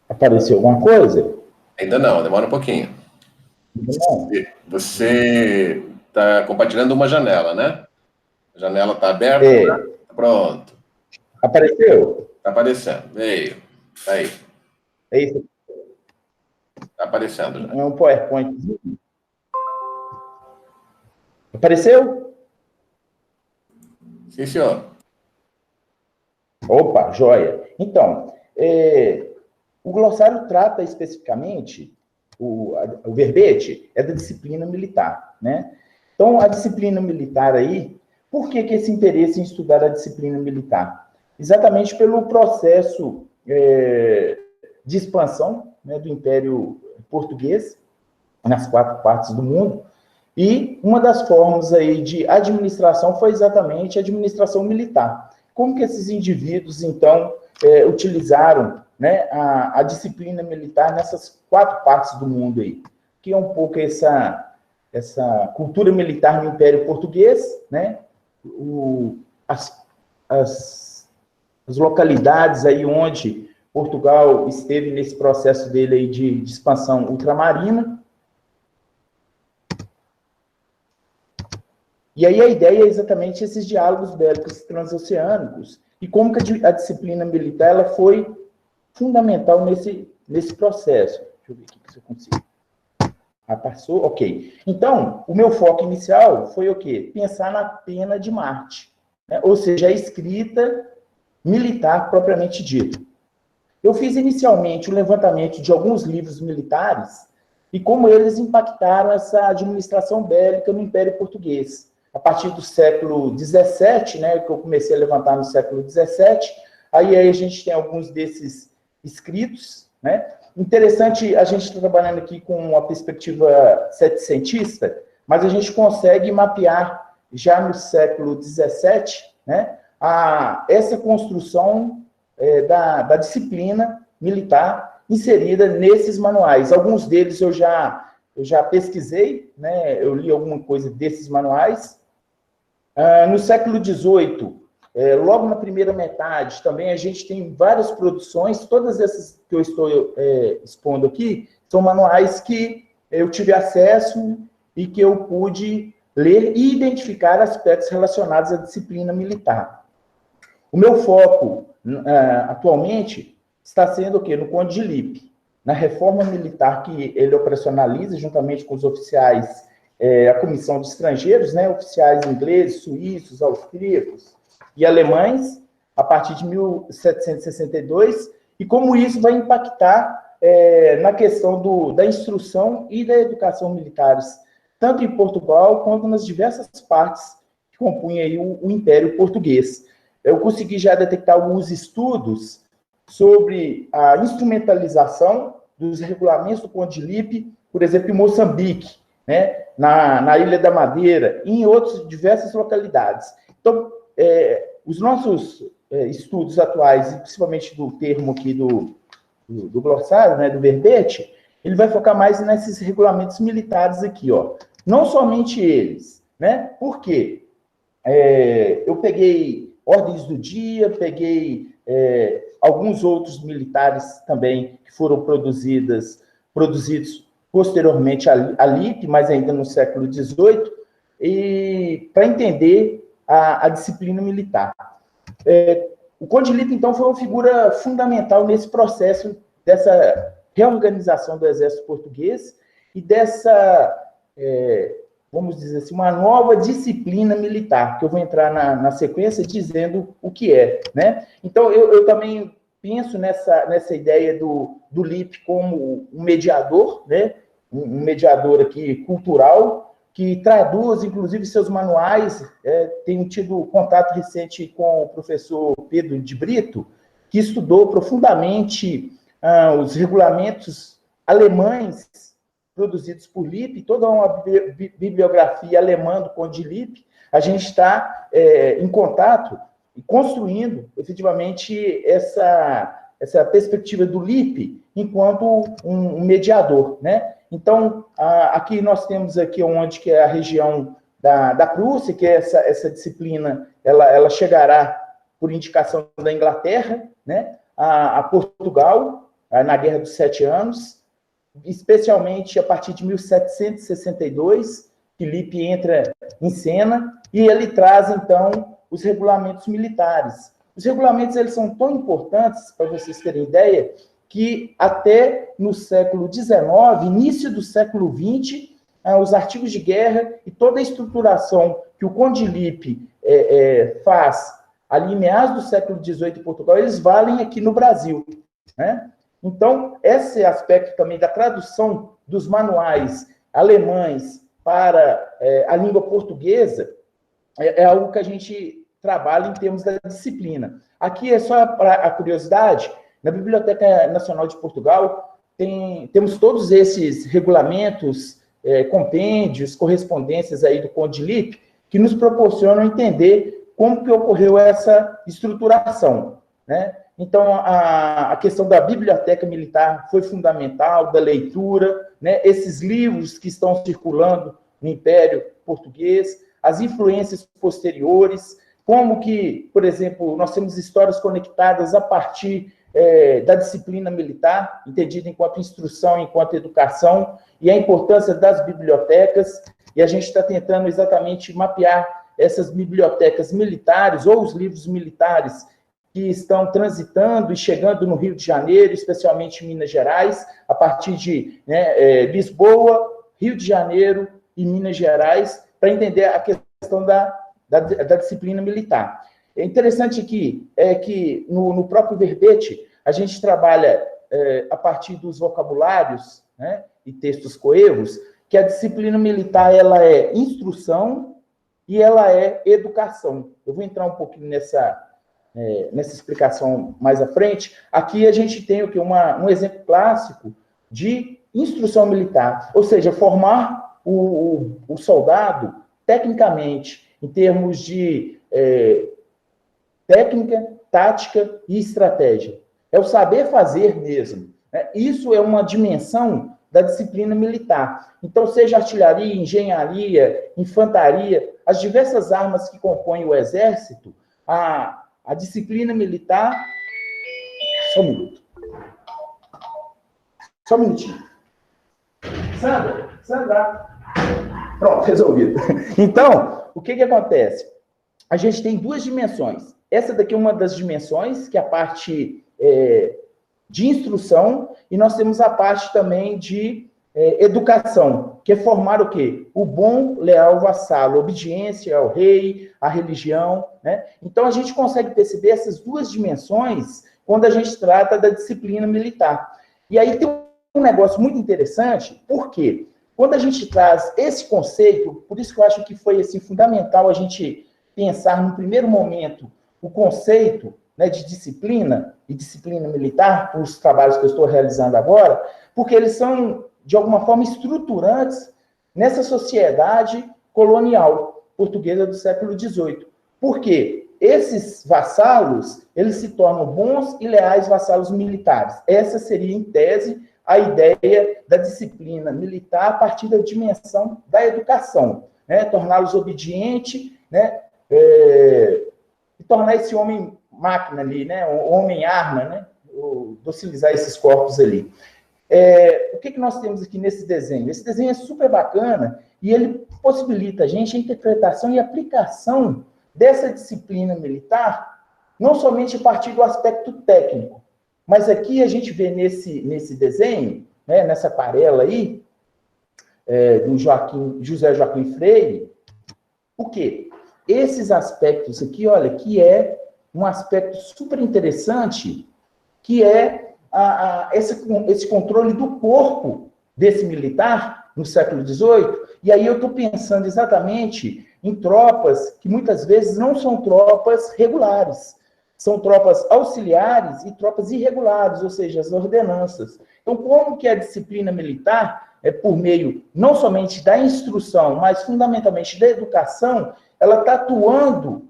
Apareceu alguma coisa? Ainda não, demora um pouquinho. Não. Você está compartilhando uma janela, né? A janela está aberta? Né? Pronto. Apareceu? Está aparecendo. Veio. Tá aí. É isso. Está aparecendo já. É um PowerPoint. Apareceu? Sim, senhor. Opa, joia. Então, o glossário trata especificamente, o verbete é da disciplina militar, né? Então, a disciplina militar aí, por que esse interesse em estudar a disciplina militar? Exatamente pelo processo de expansão, né, do Império Português nas 4 partes do mundo, e uma das formas aí de administração foi exatamente a administração militar. Como que esses indivíduos, então, utilizaram, né, a disciplina militar nessas 4 partes do mundo aí, que é um pouco essa cultura militar no Império Português, né, as localidades aí onde Portugal esteve nesse processo dele aí de expansão ultramarina. E aí a ideia é exatamente esses diálogos bélicos transoceânicos e como que a disciplina militar ela foi fundamental nesse processo. Deixa eu ver aqui se eu consigo. Passou? Ok. Então, o meu foco inicial foi o quê? Pensar na pena de Marte, né? Ou seja, a escrita militar propriamente dita. Eu fiz inicialmente o levantamento de alguns livros militares e como eles impactaram essa administração bélica no Império Português. A partir do século XVII, né, que eu comecei a levantar no século XVII, aí a gente tem alguns desses escritos, né? Interessante, a gente está trabalhando aqui com uma perspectiva setecentista, mas a gente consegue mapear já no século XVII, né, essa construção da disciplina militar inserida nesses manuais. Alguns deles eu já pesquisei, né, eu li alguma coisa desses manuais. No século XVIII, logo na primeira metade, também a gente tem várias produções, todas essas que eu estou expondo aqui, são manuais que eu tive acesso e que eu pude ler e identificar aspectos relacionados à disciplina militar. O meu foco, atualmente, está sendo o quê? No Conde de Lippe, na reforma militar que ele operacionaliza, juntamente com os oficiais, a Comissão de Estrangeiros, né, oficiais ingleses, suíços, austríacos e alemães, a partir de 1762, e como isso vai impactar na questão da instrução e da educação militares, tanto em Portugal quanto nas diversas partes que compunham aí o Império Português. Eu consegui já detectar alguns estudos sobre a instrumentalização dos regulamentos do Conde de Lippe, por exemplo, em Moçambique, né, na Ilha da Madeira, e em outras diversas localidades. Então, os nossos estudos atuais, e principalmente do termo aqui do glossário, né, do verbete, ele vai focar mais nesses regulamentos militares aqui, ó. Não somente eles, né? Por quê? Eu peguei ordens do dia, peguei alguns outros militares também que foram produzidos posteriormente a Lippe, mas ainda no século XVIII, e para entender a disciplina militar. O Conde de Lippe, então, foi uma figura fundamental nesse processo dessa reorganização do exército português e dessa, vamos dizer assim, uma nova disciplina militar, que eu vou entrar na sequência dizendo o que é, né? Então, eu também penso nessa ideia do Lippe como um mediador, né? Um mediador aqui cultural, que traduz, inclusive, seus manuais. Tenho tido contato recente com o professor Pedro de Brito, que estudou profundamente os regulamentos alemães produzidos por Lippe, toda uma bibliografia alemã do Conde de Lippe. A gente está em contato e construindo, efetivamente, essa perspectiva do Lippe enquanto um mediador, né? Então, aqui nós temos aqui onde que é a região da Prússia, que é essa disciplina, ela chegará por indicação da Inglaterra, né, a Portugal, na Guerra dos 7 Anos, especialmente a partir de 1762, que Lippe entra em cena, e ele traz, então, os regulamentos militares. Os regulamentos, eles são tão importantes, para vocês terem ideia, que até no século XIX, início do século XX, os artigos de guerra e toda a estruturação que o Conde de Lippe faz ali em meados do século XVIII em Portugal, eles valem aqui no Brasil, né? Então, esse aspecto também da tradução dos manuais alemães para a língua portuguesa é algo que a gente trabalha em termos da disciplina. Aqui é só a curiosidade. Na Biblioteca Nacional de Portugal, temos todos esses regulamentos, compêndios, correspondências aí do Conde de Lippe, que nos proporcionam entender como que ocorreu essa estruturação, né? Então, a questão da biblioteca militar foi fundamental, da leitura, né? Esses livros que estão circulando no Império Português, as influências posteriores, como que, por exemplo, nós temos histórias conectadas a partir da disciplina militar, entendida enquanto instrução, enquanto educação, e a importância das bibliotecas, e a gente está tentando exatamente mapear essas bibliotecas militares, ou os livros militares, que estão transitando e chegando no Rio de Janeiro, especialmente em Minas Gerais, a partir de Lisboa, Rio de Janeiro e Minas Gerais, para entender a questão da disciplina militar. É interessante aqui que no próprio verbete a gente trabalha a partir dos vocabulários, né, e textos coevos, que a disciplina militar ela é instrução e ela é educação. Eu vou entrar um pouquinho nessa explicação mais à frente. Aqui a gente tem o que um exemplo clássico de instrução militar, ou seja, formar o soldado tecnicamente, em termos de técnica, tática e estratégia. É o saber fazer mesmo. Né? Isso é uma dimensão da disciplina militar. Então, seja artilharia, engenharia, infantaria, as diversas armas que compõem o exército, a disciplina militar... Só um minuto. Só um minutinho. Sandra. Pronto, resolvido. Então, o que acontece? A gente tem duas dimensões. Essa daqui é uma das dimensões, que é a parte de instrução, e nós temos a parte também de educação, que é formar o quê? O bom, leal vassalo, obediência ao rei, à religião, né? Então, a gente consegue perceber essas duas dimensões quando a gente trata da disciplina militar. E aí tem um negócio muito interessante, porque quando a gente traz esse conceito, por isso que eu acho que foi assim, fundamental a gente pensar, no primeiro momento, o conceito, né, de disciplina e disciplina militar, os trabalhos que eu estou realizando agora, porque eles são, de alguma forma, estruturantes nessa sociedade colonial portuguesa do século XVIII. Por quê? Esses vassalos, eles se tornam bons e leais vassalos militares. Essa seria, em tese, a ideia da disciplina militar a partir da dimensão da educação, né? Torná-los obedientes, né? E tornar esse homem máquina ali, né? O homem arma, né? Docilizar esses corpos ali. O que nós temos aqui nesse desenho? Esse desenho é super bacana e ele possibilita a gente a interpretação e aplicação dessa disciplina militar, não somente a partir do aspecto técnico, mas aqui a gente vê nesse desenho, né, nessa aquarela aí, do José Joaquim Freire, o quê? Esses aspectos aqui, olha, que é um aspecto super interessante, que é esse controle do corpo desse militar no século XVIII, e aí eu estou pensando exatamente em tropas que muitas vezes não são tropas regulares, são tropas auxiliares e tropas irregulares, ou seja, as ordenanças. Então, como que a disciplina militar, por meio não somente da instrução, mas fundamentalmente da educação, ela está atuando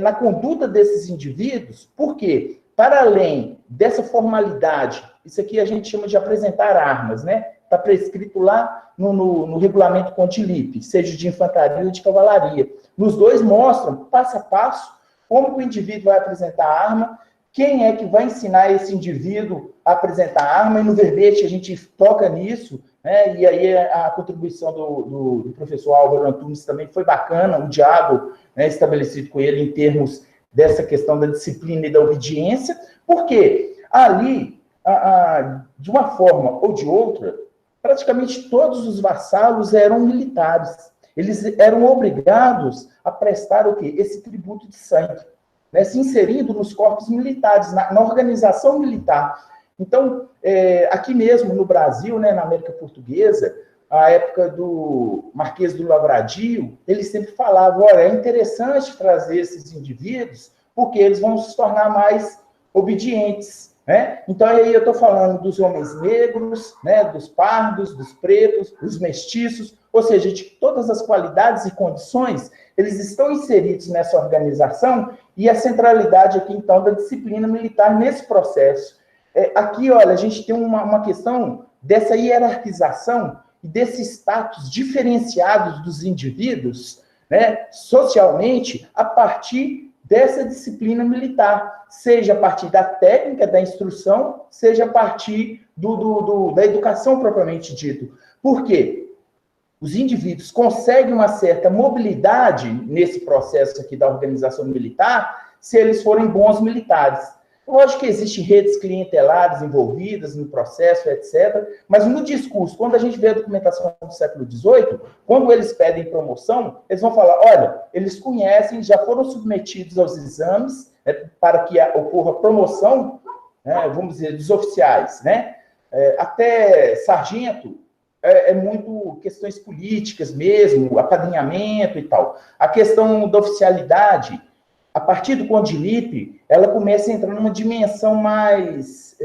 na conduta desses indivíduos, porque, para além dessa formalidade, isso aqui a gente chama de apresentar armas, né? Está prescrito lá no regulamento Conte-Lippe, seja de infantaria ou de cavalaria. Nos dois mostram, passo a passo, como que o indivíduo vai apresentar a arma, quem é que vai ensinar esse indivíduo a apresentar a arma, e no verbete a gente toca nisso, né? E aí a contribuição do professor Álvaro Antunes também foi bacana, o diálogo, né, estabelecido com ele em termos dessa questão da disciplina e da obediência, porque ali, de uma forma ou de outra, praticamente todos os vassalos eram militares. Eles eram obrigados a prestar o quê? Esse tributo de sangue, né? Se inserindo nos corpos militares, na organização militar. Então, aqui mesmo no Brasil, né, na América Portuguesa, a época do Marquês do Lavradio, ele sempre falava, olha, é interessante trazer esses indivíduos, porque eles vão se tornar mais obedientes, né? Então, aí eu estou falando dos homens negros, né, dos pardos, dos pretos, dos mestiços, ou seja, de todas as qualidades e condições, eles estão inseridos nessa organização, e a centralidade aqui, então, da disciplina militar nesse processo. Aqui, olha, a gente tem uma questão dessa hierarquização e desse status diferenciado dos indivíduos, né, socialmente, a partir dessa disciplina militar, seja a partir da técnica, da instrução, seja a partir da educação propriamente dito. Por quê? Os indivíduos conseguem uma certa mobilidade nesse processo aqui da organização militar se eles forem bons militares. Lógico que existem redes clientelares envolvidas no processo, etc., mas no discurso, quando a gente vê a documentação do século XVIII, quando eles pedem promoção, eles vão falar, olha, eles conhecem, já foram submetidos aos exames, né, para que ocorra promoção, né, vamos dizer, dos oficiais, né? Até sargento, é muito questões políticas mesmo, apadrinhamento e tal. A questão da oficialidade, a partir do Conde de Lippe, ela começa a entrar numa dimensão mais,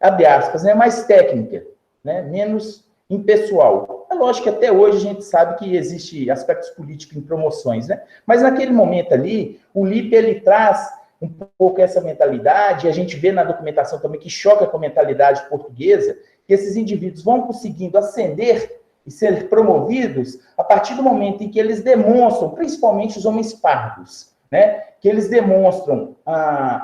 abre aspas, né, mais técnica, né, menos impessoal. É lógico que até hoje a gente sabe que existe aspectos políticos em promoções, né? Mas naquele momento ali, o Lippe, ele traz um pouco essa mentalidade, e a gente vê na documentação também que choca com a mentalidade portuguesa, que esses indivíduos vão conseguindo ascender e ser promovidos a partir do momento em que eles demonstram, principalmente os homens pardos, né, que eles demonstram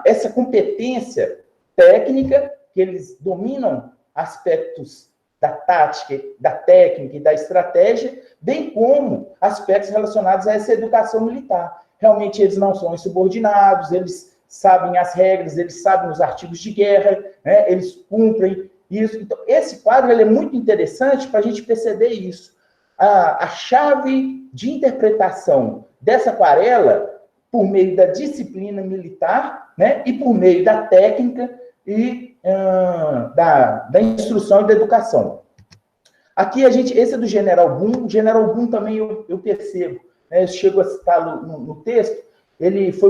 essa competência técnica, que eles dominam aspectos da tática, da técnica e da estratégia, bem como aspectos relacionados a essa educação militar. Realmente eles não são insubordinados, eles sabem as regras, eles sabem os artigos de guerra, né, eles cumprem isso. Então, esse quadro ele é muito interessante para a gente perceber isso. A chave de interpretação dessa aquarela, por meio da disciplina militar, né, e por meio da técnica e da instrução e da educação. Aqui, esse é do General Boone. O General Boone também eu percebo, né, eu chego a citá-lo no texto, ele foi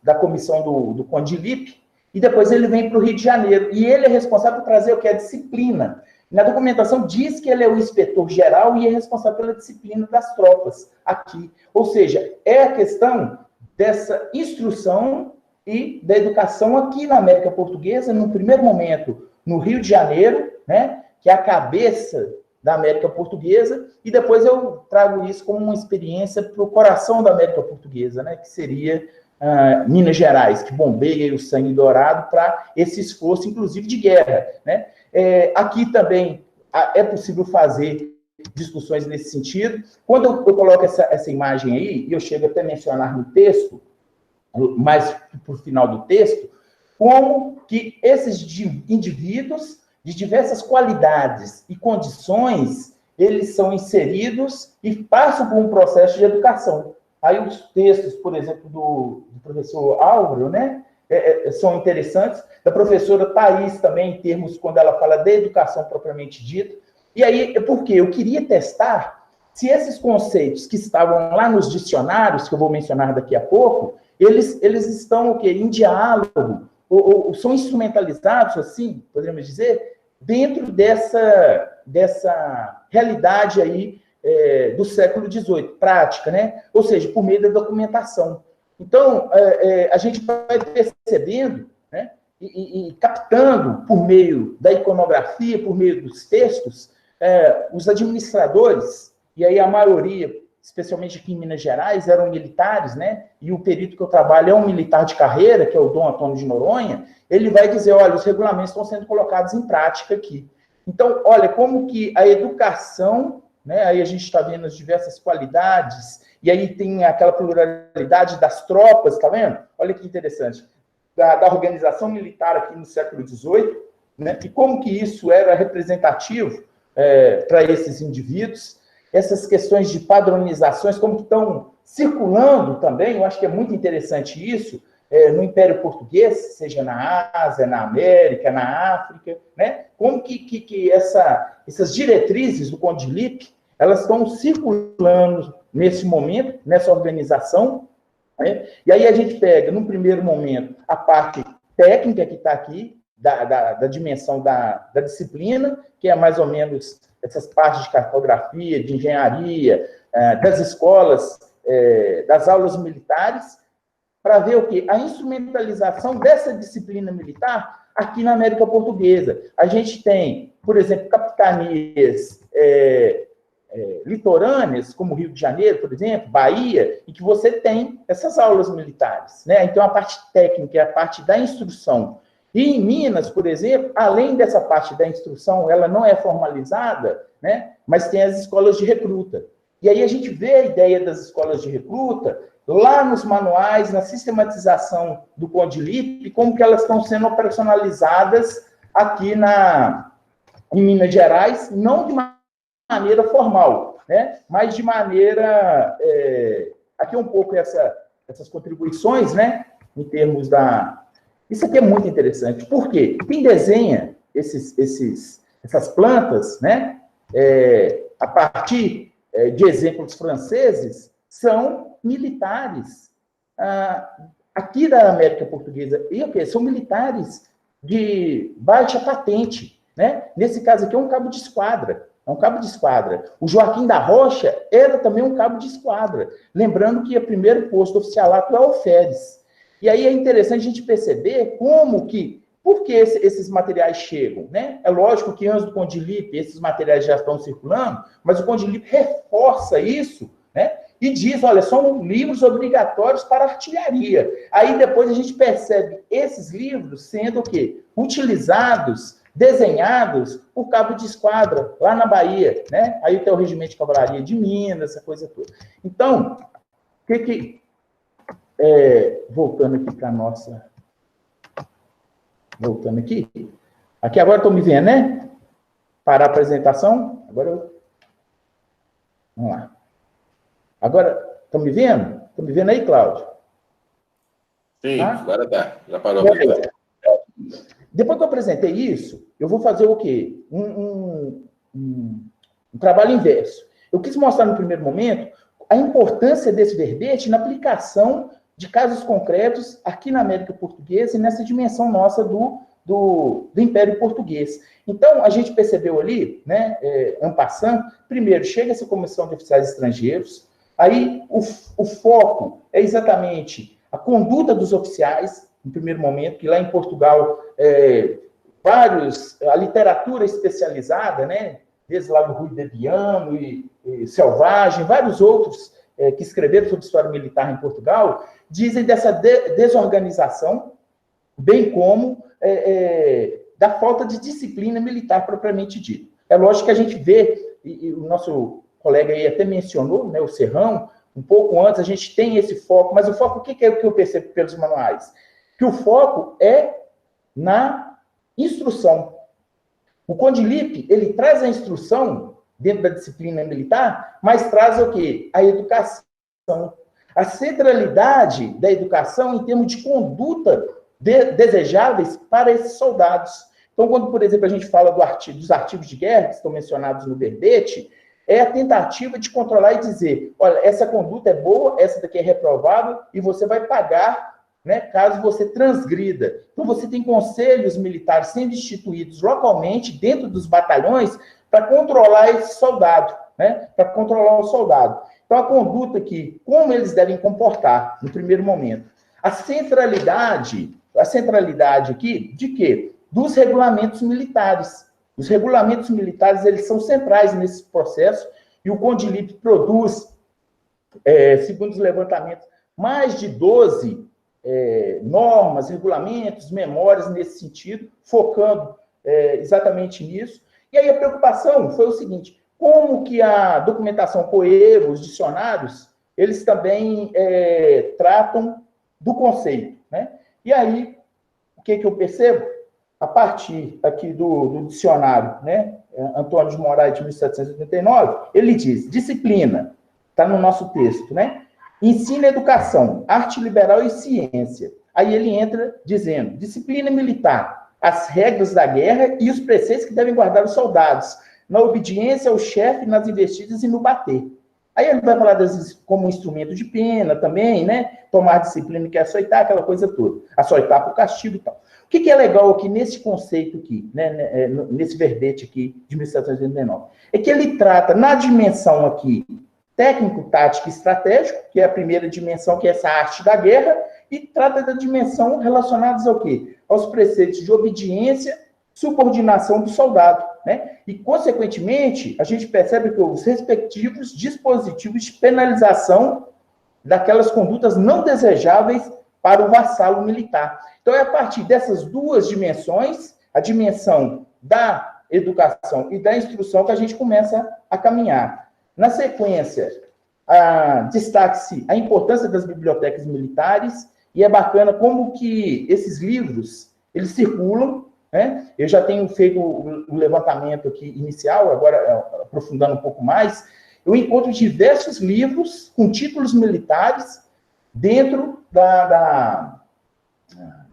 da comissão do Conde de Lippe, e depois ele vem para o Rio de Janeiro. E ele é responsável por trazer o que é a disciplina. Na documentação diz que ele é o inspetor-geral e é responsável pela disciplina das tropas aqui. Ou seja, é a questão dessa instrução e da educação aqui na América Portuguesa, no primeiro momento, no Rio de Janeiro, né, que é a cabeça da América Portuguesa, e depois eu trago isso como uma experiência para o coração da América Portuguesa, né, que seria Minas Gerais, que bombeia o sangue dourado para esse esforço, inclusive, de guerra, né? Aqui também é possível fazer discussões nesse sentido. Quando eu coloco essa imagem aí, e eu chego até a mencionar no texto, mais para o final do texto, como que esses indivíduos de diversas qualidades e condições, eles são inseridos e passam por um processo de educação. Aí os textos, por exemplo, do professor Álvaro, né, são interessantes, da professora Thais também, em termos, quando ela fala de educação propriamente dita. E aí, por quê? Eu queria testar se esses conceitos que estavam lá nos dicionários, que eu vou mencionar daqui a pouco, eles estão o quê? Em diálogo, ou são instrumentalizados, assim, poderíamos dizer, dentro dessa realidade aí, do século XVIII, prática, né? Ou seja, por meio da documentação. Então, a gente vai percebendo, né, e captando por meio da iconografia, por meio dos textos, os administradores, e aí a maioria, especialmente aqui em Minas Gerais, eram militares, né? E o perito que eu trabalho é um militar de carreira, que é o Dom Antônio de Noronha. Ele vai dizer, olha, os regulamentos estão sendo colocados em prática aqui. Então, olha, como que a educação, né, aí a gente está vendo as diversas qualidades, e aí tem aquela pluralidade das tropas, tá vendo? Olha que interessante. Da organização militar aqui no século XVIII, né, e como que isso era representativo para esses indivíduos, essas questões de padronizações, como que estão circulando também, eu acho que é muito interessante isso, no Império Português, seja na Ásia, na América, na África, né? Como que essas diretrizes do Conde de Lippe, elas estão circulando nesse momento, nessa organização, né? E aí a gente pega, no primeiro momento, a parte técnica que está aqui, da dimensão da disciplina, que é mais ou menos essas partes de cartografia, de engenharia, das escolas, das aulas militares, para ver o quê? A instrumentalização dessa disciplina militar aqui na América Portuguesa. A gente tem, por exemplo, capitanias litorâneas, como Rio de Janeiro, por exemplo, Bahia, em que você tem essas aulas militares, né? Então, a parte técnica é a parte da instrução. E em Minas, por exemplo, além dessa parte da instrução, ela não é formalizada, né? Mas tem as escolas de recruta. E aí a gente vê a ideia das escolas de recruta lá nos manuais, na sistematização do CONDILIP, como que elas estão sendo operacionalizadas aqui em Minas Gerais, não de maneira formal, né? Mas de maneira... aqui um pouco essas contribuições, né? Em termos da... Isso aqui é muito interessante. Por quê? Quem desenha essas plantas, né? A partir de exemplos franceses, são militares aqui da América Portuguesa. E o quê? São militares de baixa patente, né? Nesse caso aqui é um cabo de esquadra. É um cabo de esquadra. O Joaquim da Rocha era também um cabo de esquadra. Lembrando que o primeiro posto oficialato é o alferes. E aí é interessante a gente perceber por que esses materiais chegam, né? É lógico que antes do CONDILIP, esses materiais já estão circulando, mas o CONDILIP reforça isso, né? E diz, olha, são livros obrigatórios para artilharia. Aí depois a gente percebe esses livros sendo o quê? Utilizados, desenhados por cabo de esquadra, lá na Bahia, né? Aí tem o Regimento de Cavalaria de Minas, essa coisa toda. Então, voltando aqui para a nossa... Voltando aqui. Aqui agora estão me vendo, né? Parar a apresentação. Vamos lá. Agora, estão me vendo? Estão me vendo aí, Cláudio? Sim, agora tá. Já parou. Depois que eu apresentei isso, eu vou fazer o quê? Um trabalho inverso. Eu quis mostrar no primeiro momento a importância desse verbete na aplicação de casos concretos aqui na América Portuguesa e nessa dimensão nossa do Império Português. Então, a gente percebeu ali, né, en passant, primeiro, chega essa comissão de oficiais estrangeiros, aí o foco é exatamente a conduta dos oficiais, no primeiro momento, que lá em Portugal, a literatura especializada, né, desde lá do Rui de Viano e Selvagem, vários outros que escreveram sobre história militar em Portugal, dizem dessa desorganização, bem como da falta de disciplina militar propriamente dita. É lógico que a gente vê, e o nosso colega aí até mencionou, né, o Serrão, um pouco antes, a gente tem esse foco, mas o foco, o que é o que eu percebo pelos manuais? Que o foco é na instrução. O CONDILIP, ele traz a instrução dentro da disciplina militar, mas traz o quê? A educação. A centralidade da educação em termos de conduta desejáveis para esses soldados. Então, quando, por exemplo, a gente fala dos artigos de guerra, que estão mencionados no verbete, é a tentativa de controlar e dizer, olha, essa conduta é boa, essa daqui é reprovável, e você vai pagar, né, caso você transgrida. Então, você tem conselhos militares sendo instituídos localmente, dentro dos batalhões, para controlar esse soldado, né, para controlar o soldado. Então, a conduta aqui, como eles devem comportar no primeiro momento. A centralidade aqui, de quê? Dos regulamentos militares. Os regulamentos militares, eles são centrais nesse processo, e o CONDILIP produz, segundo os levantamentos, mais de 12 normas, regulamentos, memórias nesse sentido, focando exatamente nisso. E aí a preocupação foi o seguinte, como que a documentação Coelho, os dicionários, eles também tratam do conceito, né? E aí, o que eu percebo? A partir aqui do dicionário, né? Antônio de Moraes, de 1789, ele diz, disciplina, está no nosso texto, né? Ensino, educação, arte liberal e ciência. Aí ele entra dizendo, disciplina militar, as regras da guerra e os preceitos que devem guardar os soldados, na obediência ao chefe, nas investidas e no bater. Aí ele vai falar como instrumento de pena também, né? Tomar disciplina que é açoitar, aquela coisa toda. Açoitar por castigo e tal. O que é legal aqui nesse conceito aqui, né? Nesse verbete aqui de 1789? É que ele trata na dimensão aqui técnico, tático e estratégico, que é a primeira dimensão, que é essa arte da guerra, e trata da dimensão relacionada ao quê? Aos preceitos de obediência, subordinação do soldado, né? E, consequentemente, a gente percebe que os respectivos dispositivos de penalização daquelas condutas não desejáveis para o vassalo militar. Então, é a partir dessas duas dimensões, a dimensão da educação e da instrução, que a gente começa a caminhar. Na sequência, destaque-se a importância das bibliotecas militares, e é bacana como que esses livros, eles circulam, né? Eu já tenho feito o levantamento aqui inicial, agora aprofundando um pouco mais, eu encontro diversos livros com títulos militares dentro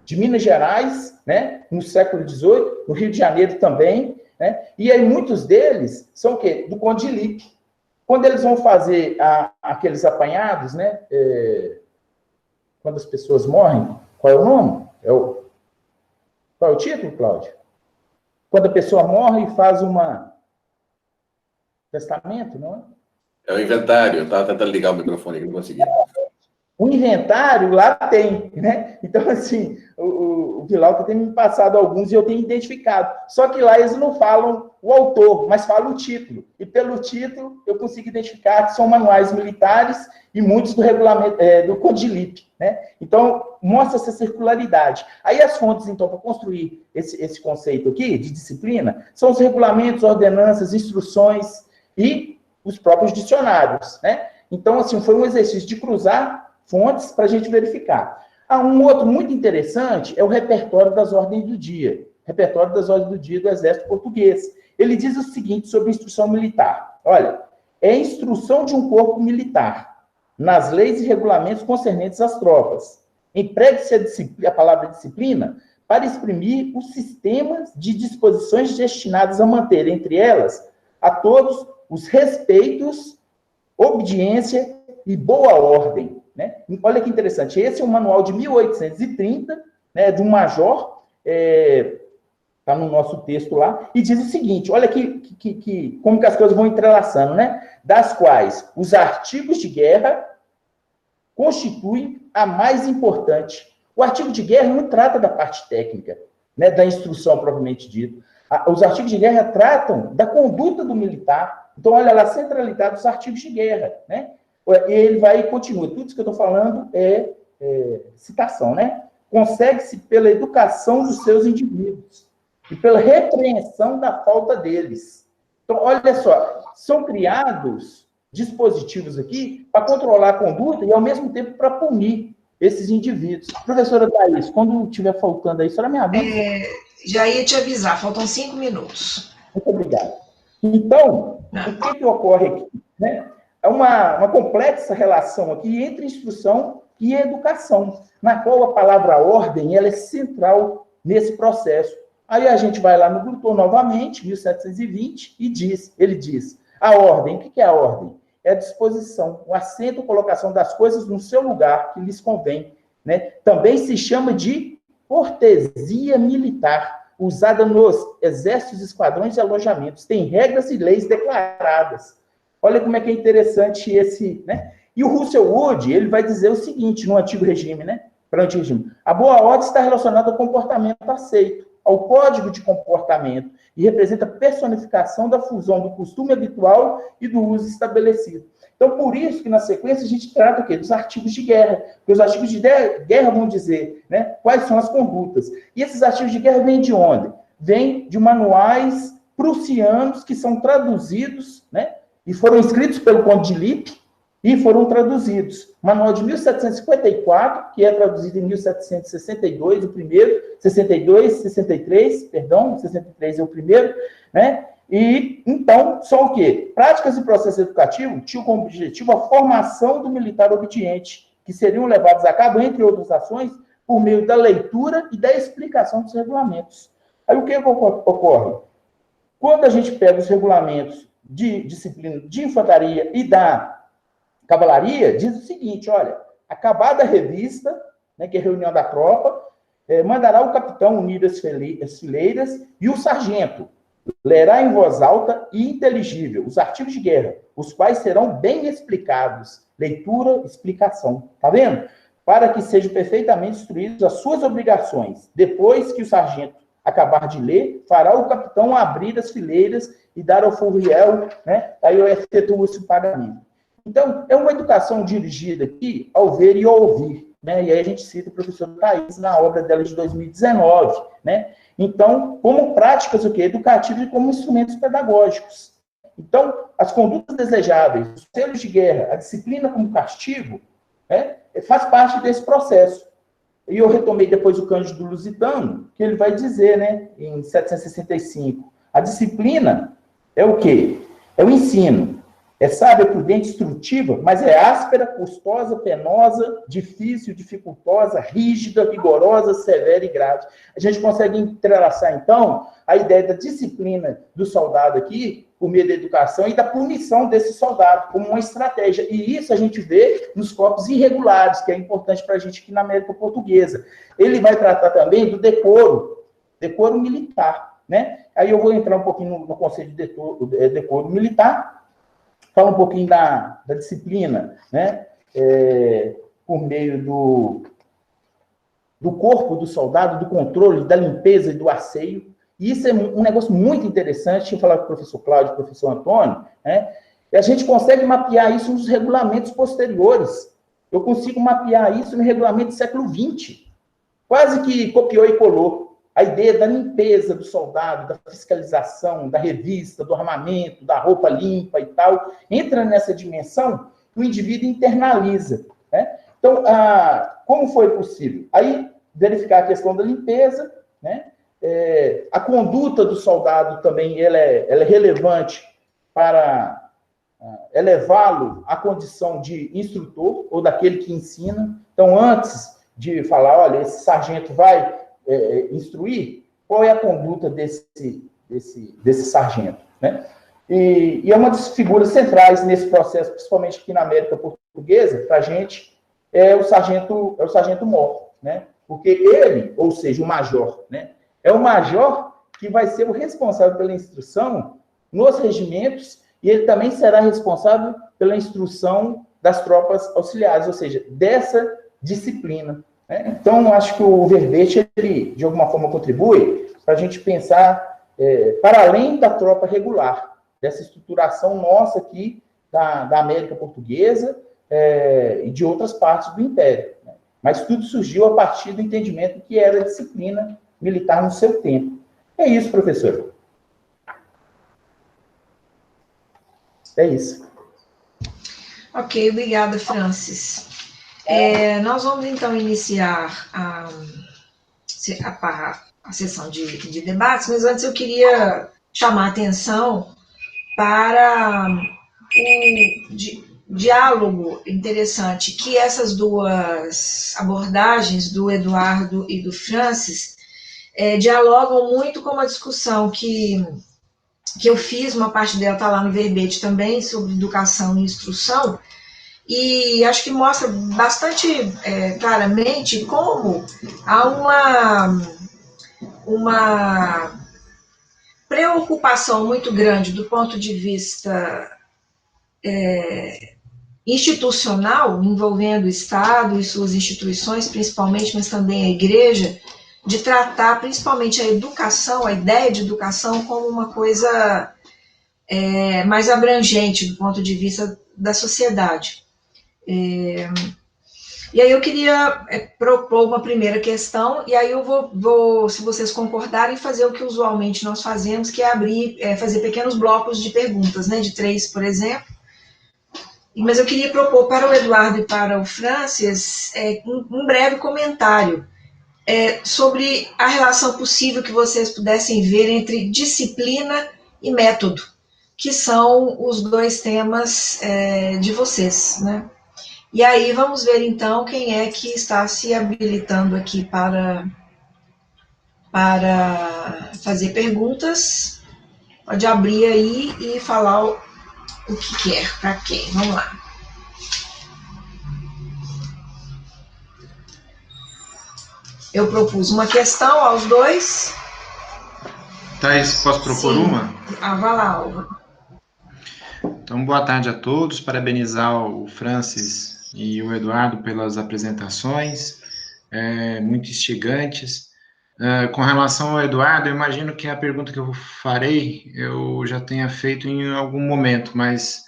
de Minas Gerais, né? No século XVIII, no Rio de Janeiro também, né? E aí muitos deles são o quê? Do Conde de Lippe. Quando eles vão fazer aqueles apanhados, né? Quando as pessoas morrem, qual é o nome? Qual é o título, Cláudio? Quando a pessoa morre e faz testamento, não é? É o inventário. Eu estava tentando ligar o microfone aqui, não consegui. O inventário lá tem, né? Então, assim, o Vilauta tem me passado alguns e eu tenho identificado. Só que lá eles não falam o autor, mas falam o título. E pelo título, eu consigo identificar que são manuais militares e muitos do regulamento, do Conde de Lippe, né? Então, mostra essa circularidade. Aí as fontes, então, para construir esse conceito aqui de disciplina, são os regulamentos, ordenanças, instruções e os próprios dicionários, né? Então, assim, foi um exercício de cruzar fontes para a gente verificar. Um outro muito interessante é o repertório das ordens do dia. Repertório das ordens do dia do Exército Português. Ele diz o seguinte sobre instrução militar. Olha, é a instrução de um corpo militar nas leis e regulamentos concernentes às tropas. Empregue-se a palavra disciplina para exprimir os sistemas de disposições destinadas a manter, entre elas, a todos os respeitos, obediência e boa ordem. Né? Olha que interessante, esse é um manual de 1830, né, de um major, está no nosso texto lá, e diz o seguinte, olha como que as coisas vão entrelaçando, né? Das quais os artigos de guerra constituem a mais importante. O artigo de guerra não trata da parte técnica, né, da instrução propriamente dita. Os artigos de guerra tratam da conduta do militar. Então, olha lá, centralidade dos artigos de guerra, né? Ele vai e continua. Tudo isso que eu estou falando é citação, né? Consegue-se pela educação dos seus indivíduos e pela repreensão da falta deles. Então, olha só, são criados dispositivos aqui para controlar a conduta e, ao mesmo tempo, para punir esses indivíduos. Professora Thaís, quando estiver faltando aí, a senhora me avisa. Já ia te avisar, faltam 5 minutos. Muito obrigado. Então, o que ocorre aqui, né? É uma complexa relação aqui entre instrução e educação, na qual a palavra ordem ela é central nesse processo. Aí a gente vai lá no Bruton novamente, 1720, e ele diz, a ordem, o que é a ordem? É a disposição, o assento, a colocação das coisas no seu lugar, que lhes convém. Né? Também se chama de cortesia militar, usada nos exércitos, esquadrões e alojamentos. Tem regras e leis declaradas. Olha como é que é interessante esse, né? E o Russell Wood, ele vai dizer o seguinte, no antigo regime, né? Para o antigo regime. A boa ordem está relacionada ao comportamento aceito, ao código de comportamento, e representa a personificação da fusão do costume habitual e do uso estabelecido. Então, por isso que, na sequência, a gente trata o quê? Dos artigos de guerra. Porque os artigos de guerra vão dizer, né, quais são as condutas. E esses artigos de guerra vêm de onde? Vêm de manuais prussianos que são traduzidos, né? E foram escritos pelo Conde de Lippe e foram traduzidos. Manual de 1754, que é traduzido em 1762, o primeiro, 63 é o primeiro, né? E, então, são o quê? Práticas e processo educativo tinham como objetivo a formação do militar obediente, que seriam levados a cabo, entre outras ações, por meio da leitura e da explicação dos regulamentos. Aí, o que ocorre? Quando a gente pega os regulamentos de disciplina de infantaria e da Cavalaria diz o seguinte, olha, acabada a revista, né, que é a reunião da tropa, mandará o capitão unir as fileiras e o sargento lerá em voz alta e inteligível os artigos de guerra, os quais serão bem explicados. Leitura, explicação. Tá vendo? Para que sejam perfeitamente instruídos as suas obrigações. Depois que o sargento acabar de ler, fará o capitão abrir as fileiras e dar ao furriel, né? Aí eu efetuo esse pagamento. Então, é uma educação dirigida aqui ao ver e ao ouvir, né? E aí a gente cita o professor Thaís na obra dela de 2019, né? Então, como práticas o quê? Educativas e como instrumentos pedagógicos. Então, as condutas desejáveis, os selos de guerra, a disciplina como castigo, né, faz parte desse processo. E eu retomei depois o Cândido Lusitano, que ele vai dizer, né, em 765, a disciplina é o quê? É o ensino. É sábia, prudente, instrutiva, mas é áspera, custosa, penosa, difícil, dificultosa, rígida, rigorosa, severa e grave. A gente consegue entrelaçar, então, a ideia da disciplina do soldado aqui, por meio da educação, e da punição desse soldado, como uma estratégia. E isso a gente vê nos corpos irregulares, que é importante para a gente aqui na América Portuguesa. Ele vai tratar também do decoro militar, né? Aí eu vou entrar um pouquinho no conceito de decoro militar, fala um pouquinho da disciplina, né? Por meio do corpo do soldado, do controle, da limpeza e do asseio. E isso é um negócio muito interessante, eu falar com o professor Cláudio e o professor Antônio, né? E a gente consegue mapear isso nos regulamentos posteriores. Eu consigo mapear isso no regulamento do século XX. Quase que copiou e colou. A ideia da limpeza do soldado, da fiscalização, da revista, do armamento, da roupa limpa e tal, entra nessa dimensão que o indivíduo internaliza, né? Então, como foi possível? Aí, verificar a questão da limpeza, né? A conduta do soldado também ela é relevante para elevá-lo à condição de instrutor ou daquele que ensina. Então, antes de falar, olha, esse sargento vai instruir, qual é a conduta desse sargento, né? E é uma das figuras centrais nesse processo, principalmente aqui na América Portuguesa, para a gente, é o sargento-mor, né? Porque ele, ou seja, o major, né? É o major que vai ser o responsável pela instrução nos regimentos e ele também será responsável pela instrução das tropas auxiliares, ou seja, dessa disciplina. Então, acho que o verbete, ele, de alguma forma, contribui para a gente pensar para além da tropa regular, dessa estruturação nossa aqui da América Portuguesa e de outras partes do Império. Né? Mas tudo surgiu a partir do entendimento que era a disciplina militar no seu tempo. É isso, professor. É isso. Ok, obrigada, Francis. Nós vamos, então, iniciar a sessão de debates, mas antes eu queria chamar a atenção para o diálogo interessante que essas duas abordagens, do Eduardo e do Francis, dialogam muito com uma discussão que eu fiz, uma parte dela está lá no verbete também, sobre educação e instrução, e acho que mostra bastante claramente como há uma preocupação muito grande do ponto de vista institucional, envolvendo o Estado e suas instituições, principalmente, mas também a Igreja, de tratar principalmente a educação, a ideia de educação, como uma coisa mais abrangente do ponto de vista da sociedade. E aí eu queria propor uma primeira questão, e aí eu vou, se vocês concordarem, fazer o que usualmente nós fazemos, que é fazer pequenos blocos de perguntas, né, de 3, por exemplo. Mas eu queria propor para o Eduardo e para o Francis um breve comentário sobre a relação possível que vocês pudessem ver entre disciplina e método, que são os dois temas de vocês, né? E aí vamos ver, então, quem é que está se habilitando aqui para fazer perguntas. Pode abrir aí e falar o que quer, para quem. Vamos lá. Eu propus uma questão aos dois. Thais, posso propor uma? Ah, vai lá, Álvaro. Então, boa tarde a todos. Parabenizar o Francis e o Eduardo pelas apresentações, muito instigantes. Com relação ao Eduardo, eu imagino que a pergunta que eu farei eu já tenha feito em algum momento, mas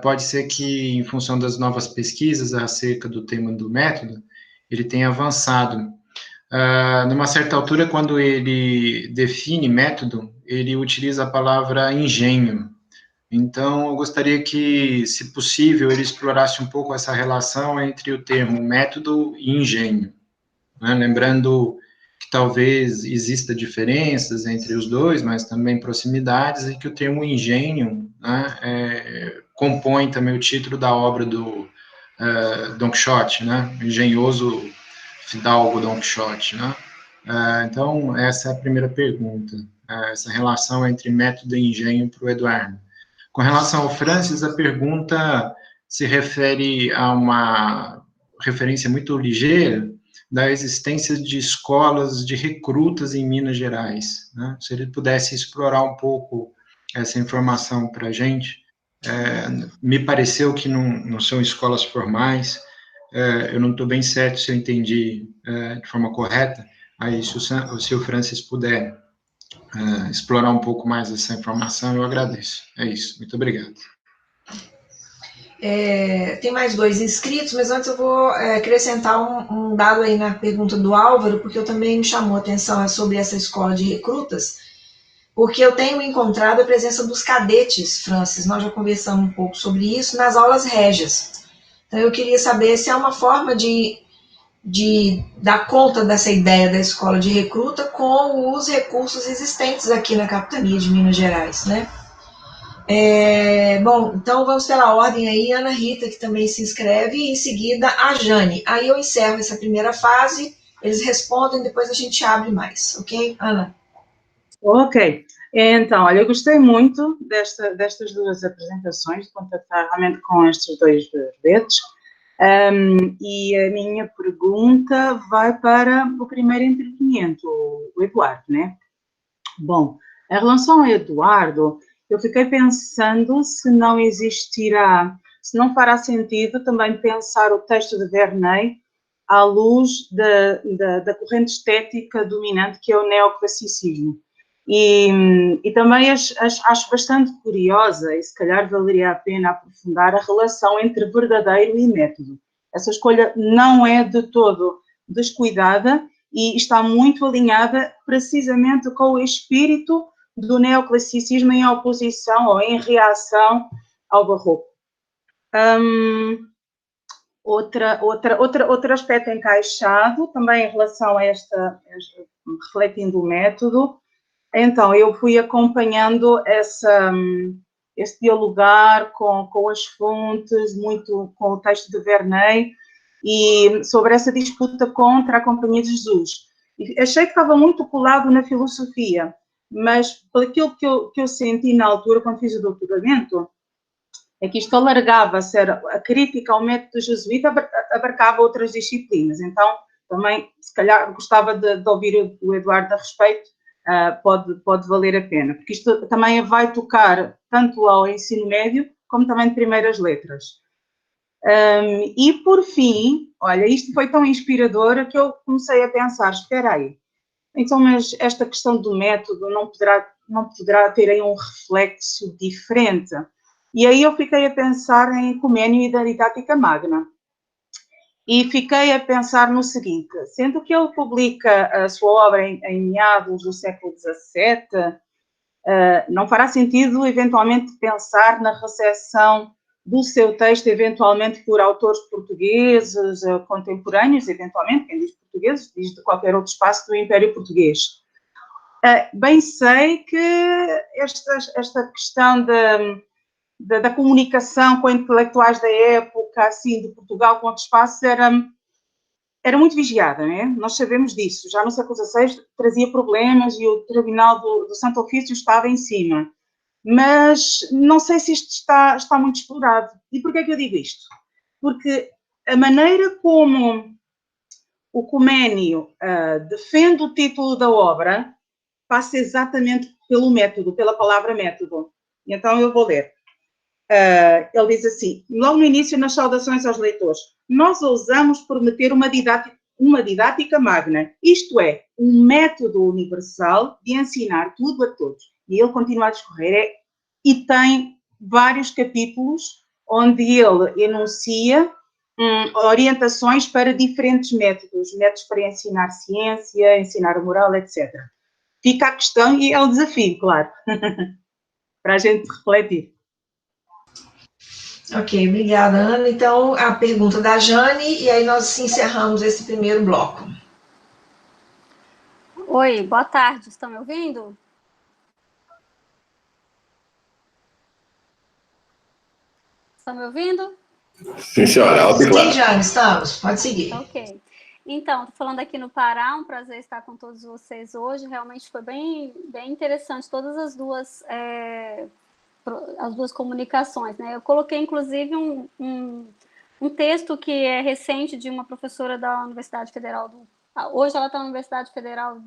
pode ser que, em função das novas pesquisas acerca do tema do método, ele tenha avançado. Numa certa altura, quando ele define método, ele utiliza a palavra engenho. Então, eu gostaria que, se possível, ele explorasse um pouco essa relação entre o termo método e engenho, né? Lembrando que talvez exista diferenças entre os dois, mas também proximidades, e que o termo engenho, né, compõe também o título da obra do Don Quixote, né? Engenhoso fidalgo Don Quixote, né? Então, essa é a primeira pergunta, essa relação entre método e engenho para o Eduardo. Com relação ao Francis, a pergunta se refere a uma referência muito ligeira da existência de escolas de recrutas em Minas Gerais, né? Se ele pudesse explorar um pouco essa informação para a gente, me pareceu que não são escolas formais, eu não estou bem certo se eu entendi de forma correta, aí se o Francis puder explorar um pouco mais essa informação, eu agradeço. É isso, muito obrigado. Tem mais dois inscritos, mas antes eu vou acrescentar um dado aí na pergunta do Álvaro, porque eu também me chamou a atenção sobre essa escola de recrutas, porque eu tenho encontrado a presença dos cadetes, Francis, nós já conversamos um pouco sobre isso, nas aulas régias. Então eu queria saber se é uma forma de dar conta dessa ideia da escola de recruta com os recursos existentes aqui na capitania de Minas Gerais, né? Bom, então vamos pela ordem aí, Ana Rita, que também se inscreve, e em seguida a Jane. Aí eu encerro essa primeira fase, eles respondem, depois a gente abre mais, ok, Ana? Ok, então, olha, eu gostei muito destas duas apresentações, de contactar realmente com estes dois verbetes, e a minha pergunta vai para o primeiro interveniente, o Eduardo, né? Bom, em relação ao Eduardo, eu fiquei pensando se não existirá, se não fará sentido também pensar o texto de Verneuil à luz da corrente estética dominante que é o neoclassicismo. E também acho bastante curiosa, e se calhar valeria a pena aprofundar a relação entre verdadeiro e método. Essa escolha não é de todo descuidada e está muito alinhada precisamente com o espírito do neoclassicismo em oposição ou em reação ao barroco. Outro aspecto encaixado, também em relação a refletindo o método, então eu fui acompanhando esse dialogar com as fontes, muito com o texto de Verneuil, e sobre essa disputa contra a Companhia de Jesus. E achei que estava muito colado na filosofia, mas por aquilo que eu senti na altura, quando fiz o doutoramento, é que isto alargava a ser a crítica ao método jesuíta, abarcava outras disciplinas. Então, também, se calhar, gostava de ouvir o Eduardo a respeito, pode valer a pena, porque isto também vai tocar tanto ao ensino médio, como também de primeiras letras. E, por fim, olha, isto foi tão inspirador que eu comecei a pensar, espera aí, então, mas esta questão do método não poderá ter aí um reflexo diferente? E aí eu fiquei a pensar em Comênio e da Didática Magna. E fiquei a pensar no seguinte, sendo que ele publica a sua obra em meados do século XVII, não fará sentido, eventualmente, pensar na recepção do seu texto, eventualmente, por autores portugueses, contemporâneos, eventualmente, quem diz portugueses, diz de qualquer outro espaço do Império Português. Bem sei que esta questão da comunicação com intelectuais da época, assim, de Portugal com outros espaços, era muito vigiada, né? Nós sabemos disso. Já no século XVI trazia problemas e o Tribunal do Santo Ofício estava em cima. Mas não sei se isto está muito explorado. E porquê é que eu digo isto? Porque a maneira como o Comênio defende o título da obra, passa exatamente pelo método, pela palavra método. Então, eu vou ler. Ele diz assim, logo no início, nas saudações aos leitores, nós ousamos prometer uma didática magna, isto é, um método universal de ensinar tudo a todos. E ele continua a discorrer, e tem vários capítulos onde ele enuncia orientações para diferentes métodos para ensinar ciência, ensinar a moral, etc. Fica a questão e é o desafio, claro, para a gente refletir. Ok, obrigada, Ana. Então, a pergunta da Jane, e aí nós encerramos esse primeiro bloco. Oi, boa tarde, estão me ouvindo? Estão me ouvindo? Sim, senhora, alto e claro. Sim, Jane, estamos. Pode seguir. Ok. Então, estou falando aqui no Pará, um prazer estar com todos vocês hoje. Realmente foi bem interessante todas as duas comunicações, né? Eu coloquei, inclusive, um texto que é recente de uma professora da Universidade Federal hoje ela está na Universidade Federal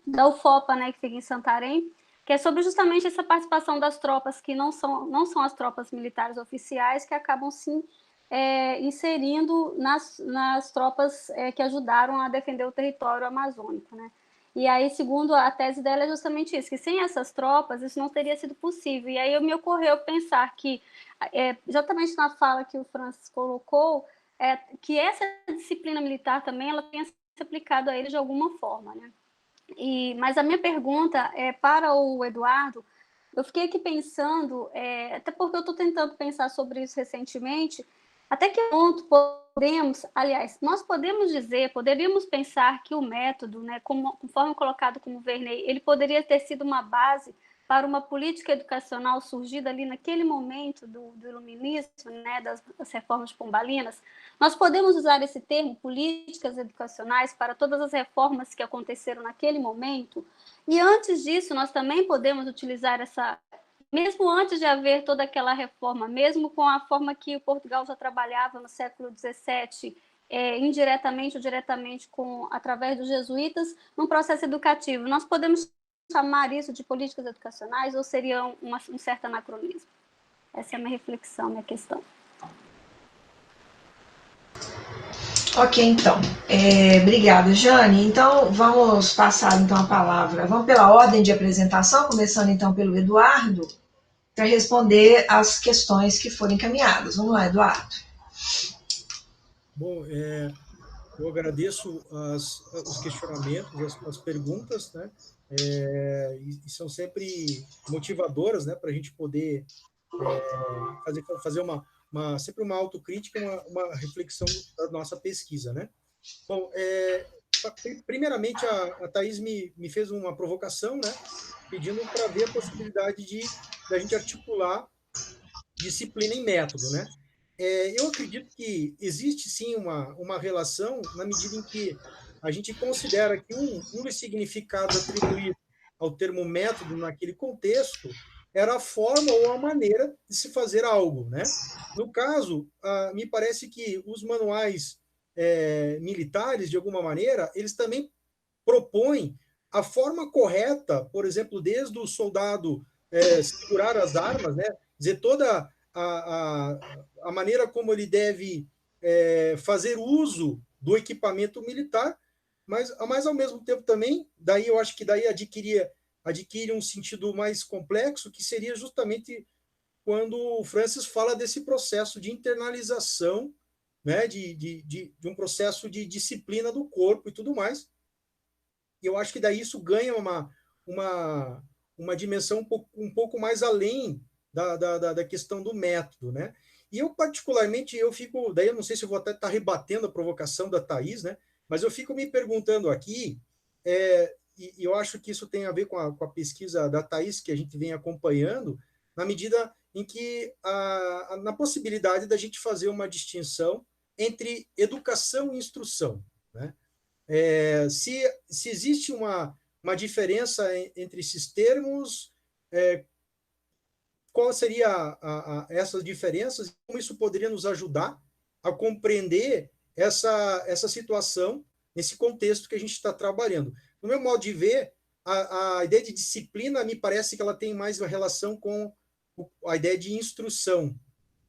da UFOPA, né, que fica em Santarém, que é sobre justamente essa participação das tropas que não são as tropas militares oficiais, que acabam sim inserindo nas tropas que ajudaram a defender o território amazônico, né? E aí, segundo a tese dela, é justamente isso, que sem essas tropas isso não teria sido possível. E aí me ocorreu pensar que, exatamente na fala que o Francis colocou, que essa disciplina militar também ela tenha se aplicado a ele de alguma forma, né? Mas a minha pergunta é para o Eduardo. Eu fiquei aqui pensando, até porque eu estou tentando pensar sobre isso recentemente, até que ponto nós poderíamos pensar que o método, né, conforme colocado como Verney, ele poderia ter sido uma base para uma política educacional surgida ali naquele momento do iluminismo, né, das reformas pombalinas. Nós podemos usar esse termo, políticas educacionais, para todas as reformas que aconteceram naquele momento. E antes disso, nós também podemos utilizar mesmo antes de haver toda aquela reforma, mesmo com a forma que o Portugal já trabalhava no século XVII, indiretamente ou diretamente através dos jesuítas, num processo educativo. Nós podemos chamar isso de políticas educacionais ou seria um certo anacronismo? Essa é a minha reflexão, minha questão. Ok, então. Obrigada, Jane. Então, vamos passar então a palavra. Vamos pela ordem de apresentação, começando então pelo Eduardo, para responder as questões que foram encaminhadas. Vamos lá, Eduardo. Bom, eu agradeço os questionamentos, as perguntas, né? E são sempre motivadoras, né, para a gente poder fazer sempre uma autocrítica, uma reflexão da nossa pesquisa, né? Bom, primeiramente a Thaís me fez uma provocação, né, pedindo para ver a possibilidade da gente articular disciplina em método, né? Eu acredito que existe sim uma relação na medida em que a gente considera que um dos significados atribuídos ao termo método naquele contexto era a forma ou a maneira de se fazer algo, né? No caso, me parece que os manuais militares, de alguma maneira, eles também propõem a forma correta, por exemplo, desde o soldado segurar as armas, né? Dizer, toda a maneira como ele deve fazer uso do equipamento militar, mas ao mesmo tempo também, daí eu acho que daí adquire um sentido mais complexo, que seria justamente quando o Francis fala desse processo de internalização, né, de um processo de disciplina do corpo e tudo mais. E eu acho que daí isso ganha uma dimensão um pouco mais além da questão do método, né? E eu, particularmente, daí eu não sei se eu vou até estar rebatendo a provocação da Thaís, né? Mas eu fico me perguntando aqui, e eu acho que isso tem a ver com a pesquisa da Thaís, que a gente vem acompanhando, na medida em que, na possibilidade da gente fazer uma distinção entre educação e instrução, né? Se existe uma diferença entre esses termos, qual seria essas diferenças, como isso poderia nos ajudar a compreender essa situação, nesse contexto que a gente está trabalhando. No meu modo de ver, a ideia de disciplina me parece que ela tem mais uma relação com a ideia de instrução.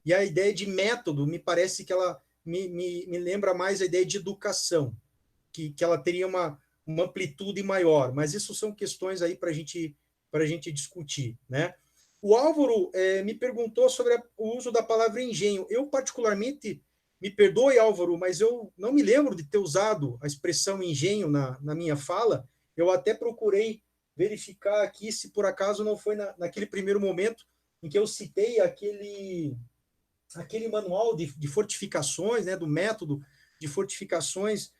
E a ideia de método me parece que ela me lembra mais a ideia de educação, que ela teria uma amplitude maior. Mas isso são questões aí para a gente discutir, né? O Álvaro me perguntou sobre o uso da palavra engenho. Eu, particularmente, me perdoe, Álvaro, mas eu não me lembro de ter usado a expressão engenho na minha fala. Eu até procurei verificar aqui se por acaso não foi naquele primeiro momento em que eu citei aquele manual de fortificações, né, do método de fortificações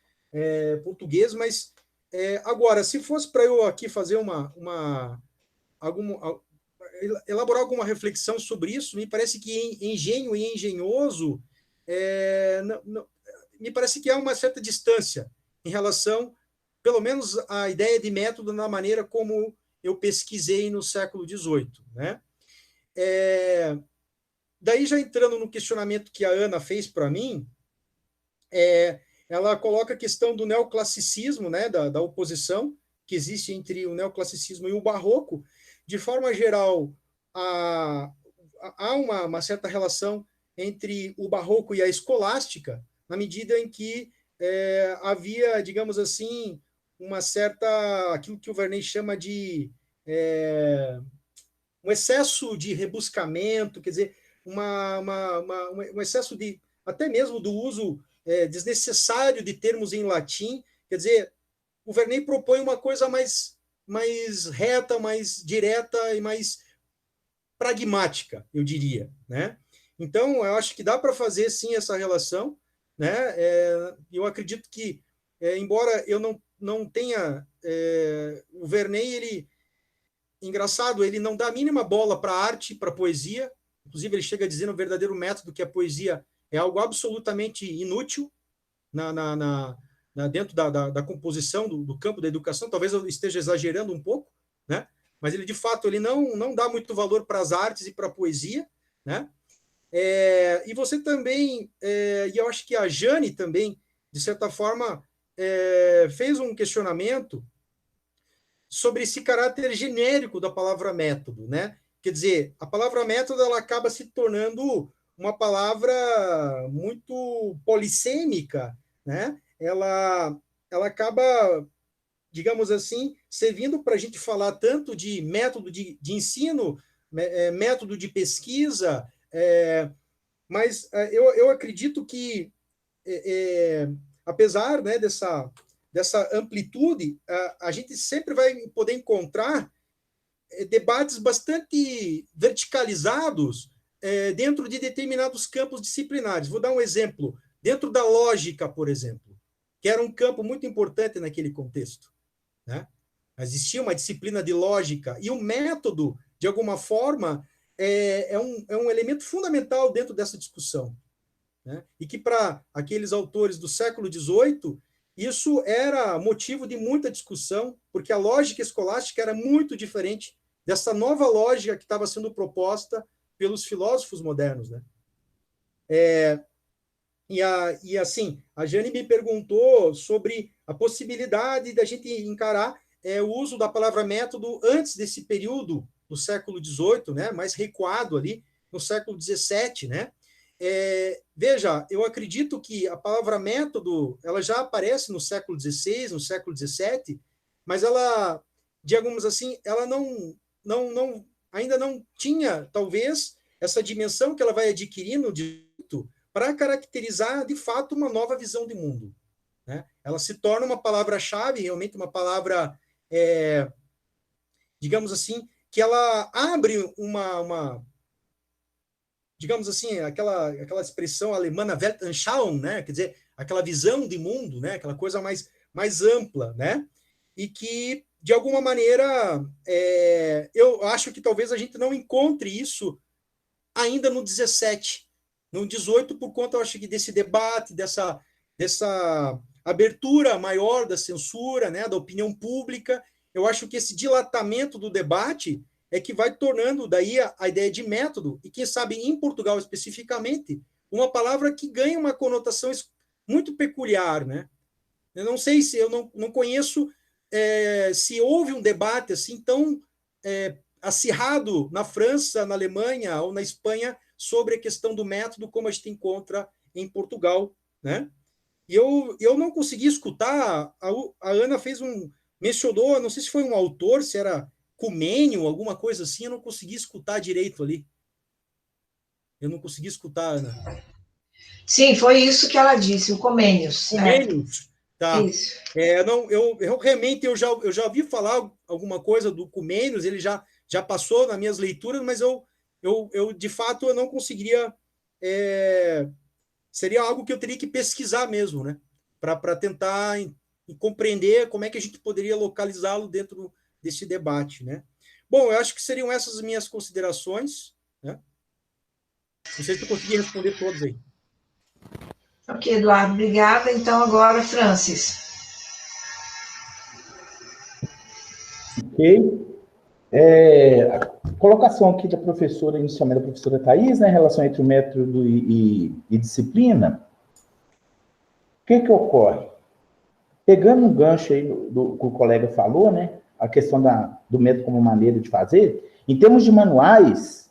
português, mas agora, se fosse para eu aqui fazer elaborar alguma reflexão sobre isso, me parece que engenho e engenhoso me parece que há uma certa distância em relação, pelo menos, à ideia de método na maneira como eu pesquisei no século XVIII, né? Daí, já entrando no questionamento que a Ana fez para mim, ela coloca a questão do neoclassicismo, né, da oposição que existe entre o neoclassicismo e o barroco. De forma geral, há uma certa relação entre o barroco e a escolástica, na medida em que havia, digamos assim, uma certa, aquilo que o Vernet chama de um excesso de rebuscamento, quer dizer, um excesso de, até mesmo do uso desnecessário de termos em latim. Quer dizer, o Vernet propõe uma coisa mais reta, mais direta e mais pragmática, eu diria, né? Então, eu acho que dá para fazer, sim, essa relação, né? Eu acredito que, embora eu não tenha... o Vernet, engraçado, ele não dá a mínima bola para a arte, para a poesia. Inclusive, ele chega a dizer no verdadeiro método que a poesia é algo absolutamente inútil dentro da composição do campo da educação. Talvez eu esteja exagerando um pouco, né? Mas ele, de fato, ele não dá muito valor para as artes e para a poesia, né? E você também, e eu acho que a Jane também, de certa forma, fez um questionamento sobre esse caráter genérico da palavra método, né? Quer dizer, a palavra método, ela acaba se tornando uma palavra muito polissêmica, né? Ela acaba, digamos assim, servindo para a gente falar tanto de método de ensino, método de pesquisa, mas eu acredito que, apesar, né, dessa amplitude, a gente sempre vai poder encontrar debates bastante verticalizados dentro de determinados campos disciplinares. Vou dar um exemplo. Dentro da lógica, por exemplo, que era um campo muito importante naquele contexto, né? Existia uma disciplina de lógica, e o método, de alguma forma, é um elemento fundamental dentro dessa discussão, né? E que, para aqueles autores do século XVIII, isso era motivo de muita discussão, porque a lógica escolástica era muito diferente dessa nova lógica que estava sendo proposta pelos filósofos modernos, né? E assim, a Jane me perguntou sobre a possibilidade da gente encarar o uso da palavra método antes desse período do século XVIII, né, mais recuado ali, no século XVII, né? Veja, eu acredito que a palavra método, ela já aparece no século XVI, no século XVII, mas ela, digamos assim, ela ainda não tinha, talvez, essa dimensão que ela vai adquirindo para caracterizar, de fato, uma nova visão de mundo, né? Ela se torna uma palavra-chave, realmente uma palavra, digamos assim, que ela abre digamos assim, aquela expressão alemã, Weltanschauung, né? Quer dizer, aquela visão de mundo, né? Aquela coisa mais ampla, né? E que, de alguma maneira, eu acho que talvez a gente não encontre isso ainda no 17. No 18, por conta, eu acho que desse debate, dessa abertura maior da censura, né, da opinião pública, eu acho que esse dilatamento do debate é que vai tornando daí a ideia de método, e quem sabe em Portugal especificamente, uma palavra que ganha uma conotação muito peculiar, né? Eu não sei se eu não conheço se houve um debate assim tão acirrado na França, na Alemanha ou na Espanha sobre a questão do método como a gente encontra em Portugal, né? E eu não consegui escutar, a Ana mencionou, não sei se foi um autor, se era Comênio, alguma coisa assim, eu não consegui escutar direito ali. Eu não consegui escutar, Ana. Sim, foi isso que ela disse, o Comênios. Comênios, tá. Isso. Eu realmente eu já ouvi falar alguma coisa do Comênios, ele já passou nas minhas leituras, mas eu de fato eu não conseguiria. Seria algo que eu teria que pesquisar mesmo, né? Para tentar compreender como é que a gente poderia localizá-lo dentro desse debate, né? Bom, eu acho que seriam essas as minhas considerações, né? Não sei se eu consegui responder todas aí. Ok, Eduardo, obrigada. Então, agora, Francis. Ok. A colocação aqui da professora, inicialmente da professora Thais, né, em relação entre o método e disciplina. O que ocorre? Pegando um gancho aí do que o colega falou, né, a questão do método como maneira de fazer, em termos de manuais,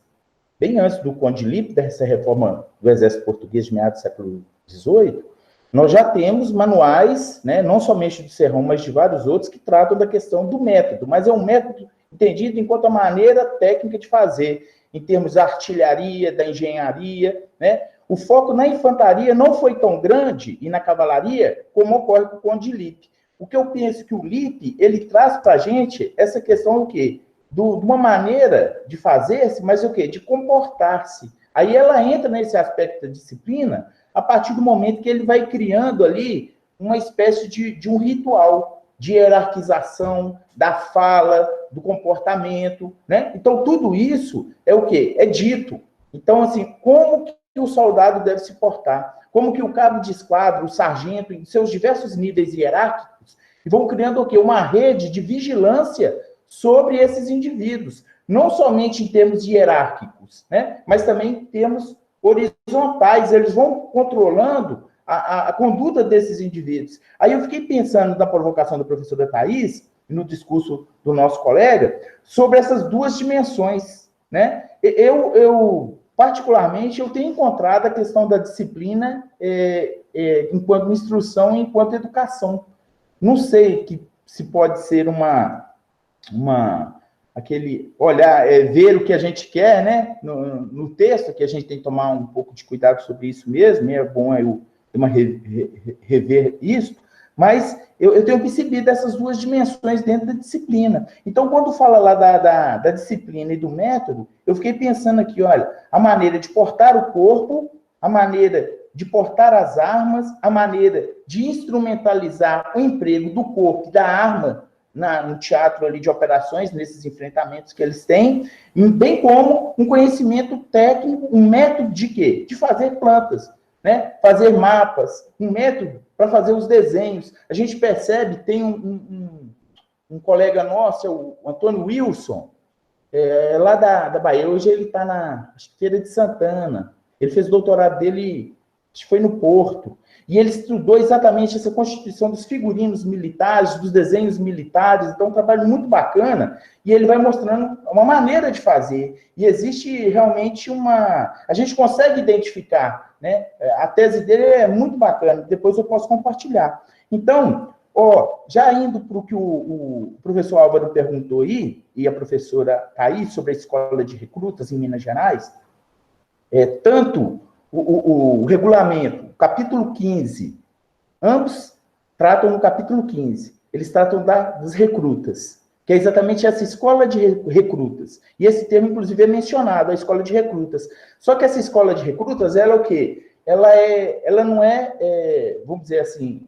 bem antes do Conde Lippe, dessa reforma do Exército Português de meados do século XVIII, nós já temos manuais, né, não somente do Serrão, mas de vários outros, que tratam da questão do método, mas é um método entendido enquanto a maneira técnica de fazer, em termos da artilharia, da engenharia, né? O foco na infantaria não foi tão grande, e na cavalaria, como ocorre com o Conde Lippe. O que eu penso que o Lippe, ele traz para a gente essa questão do quê? De uma maneira de fazer-se, mas o quê? De comportar-se. Aí ela entra nesse aspecto da disciplina a partir do momento que ele vai criando ali uma espécie de um ritual de hierarquização da fala, do comportamento, né? Então, tudo isso é o quê? É dito. Então, assim, como que o soldado deve se portar? Como que o cabo de esquadra, o sargento, em seus diversos níveis hierárquicos, vão criando o quê? Uma rede de vigilância sobre esses indivíduos. Não somente em termos hierárquicos, né? Mas também em termos horizontais. Eles vão controlando a conduta desses indivíduos. Aí eu fiquei pensando na provocação da professora Thais, no discurso do nosso colega, sobre essas duas dimensões, né? Particularmente, eu tenho encontrado a questão da disciplina enquanto instrução e enquanto educação. Não sei se pode ser aquele olhar, ver o que a gente quer, né? No texto, que a gente tem que tomar um pouco de cuidado sobre isso mesmo, é bom eu rever isso, mas eu tenho percebido essas duas dimensões dentro da disciplina. Então, quando fala lá da disciplina e do método, eu fiquei pensando aqui, olha, a maneira de portar o corpo, a maneira de portar as armas, a maneira de instrumentalizar o emprego do corpo e da arma no teatro ali de operações, nesses enfrentamentos que eles têm, bem como um conhecimento técnico, um método de quê? De fazer plantas, né? Fazer mapas, um método para fazer os desenhos. A gente percebe, tem um colega nosso, o Antônio Wilson, lá da Bahia, hoje ele está na Feira de Santana, ele fez o doutorado dele, acho que foi no Porto, e ele estudou exatamente essa constituição dos figurinos militares, dos desenhos militares, então é um trabalho muito bacana, e ele vai mostrando uma maneira de fazer, e existe realmente a gente consegue identificar, né? A tese dele é muito bacana, depois eu posso compartilhar. Então, já indo para o que o professor Álvaro perguntou aí, e a professora Thais, sobre a escola de recrutas em Minas Gerais, tanto o regulamento, o capítulo 15, ambos tratam no capítulo 15, eles tratam dos recrutas, que é exatamente essa escola de recrutas. E esse termo, inclusive, é mencionado, a escola de recrutas. Só que essa escola de recrutas, ela é o quê? Ela não é, vamos dizer assim,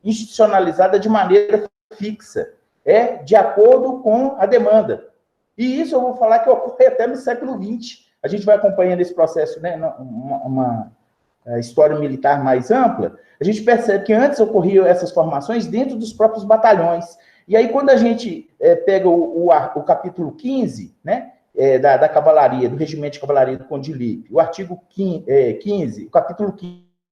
institucionalizada de maneira fixa. É de acordo com a demanda. E isso eu vou falar que ocorre até no século XX. A gente vai acompanhando esse processo, né, uma história militar mais ampla, a gente percebe que antes ocorriam essas formações dentro dos próprios batalhões. E aí, quando a gente pega o capítulo 15, né, da cavalaria, do regimento de cavalaria do Conde Lippe, o artigo 15, o capítulo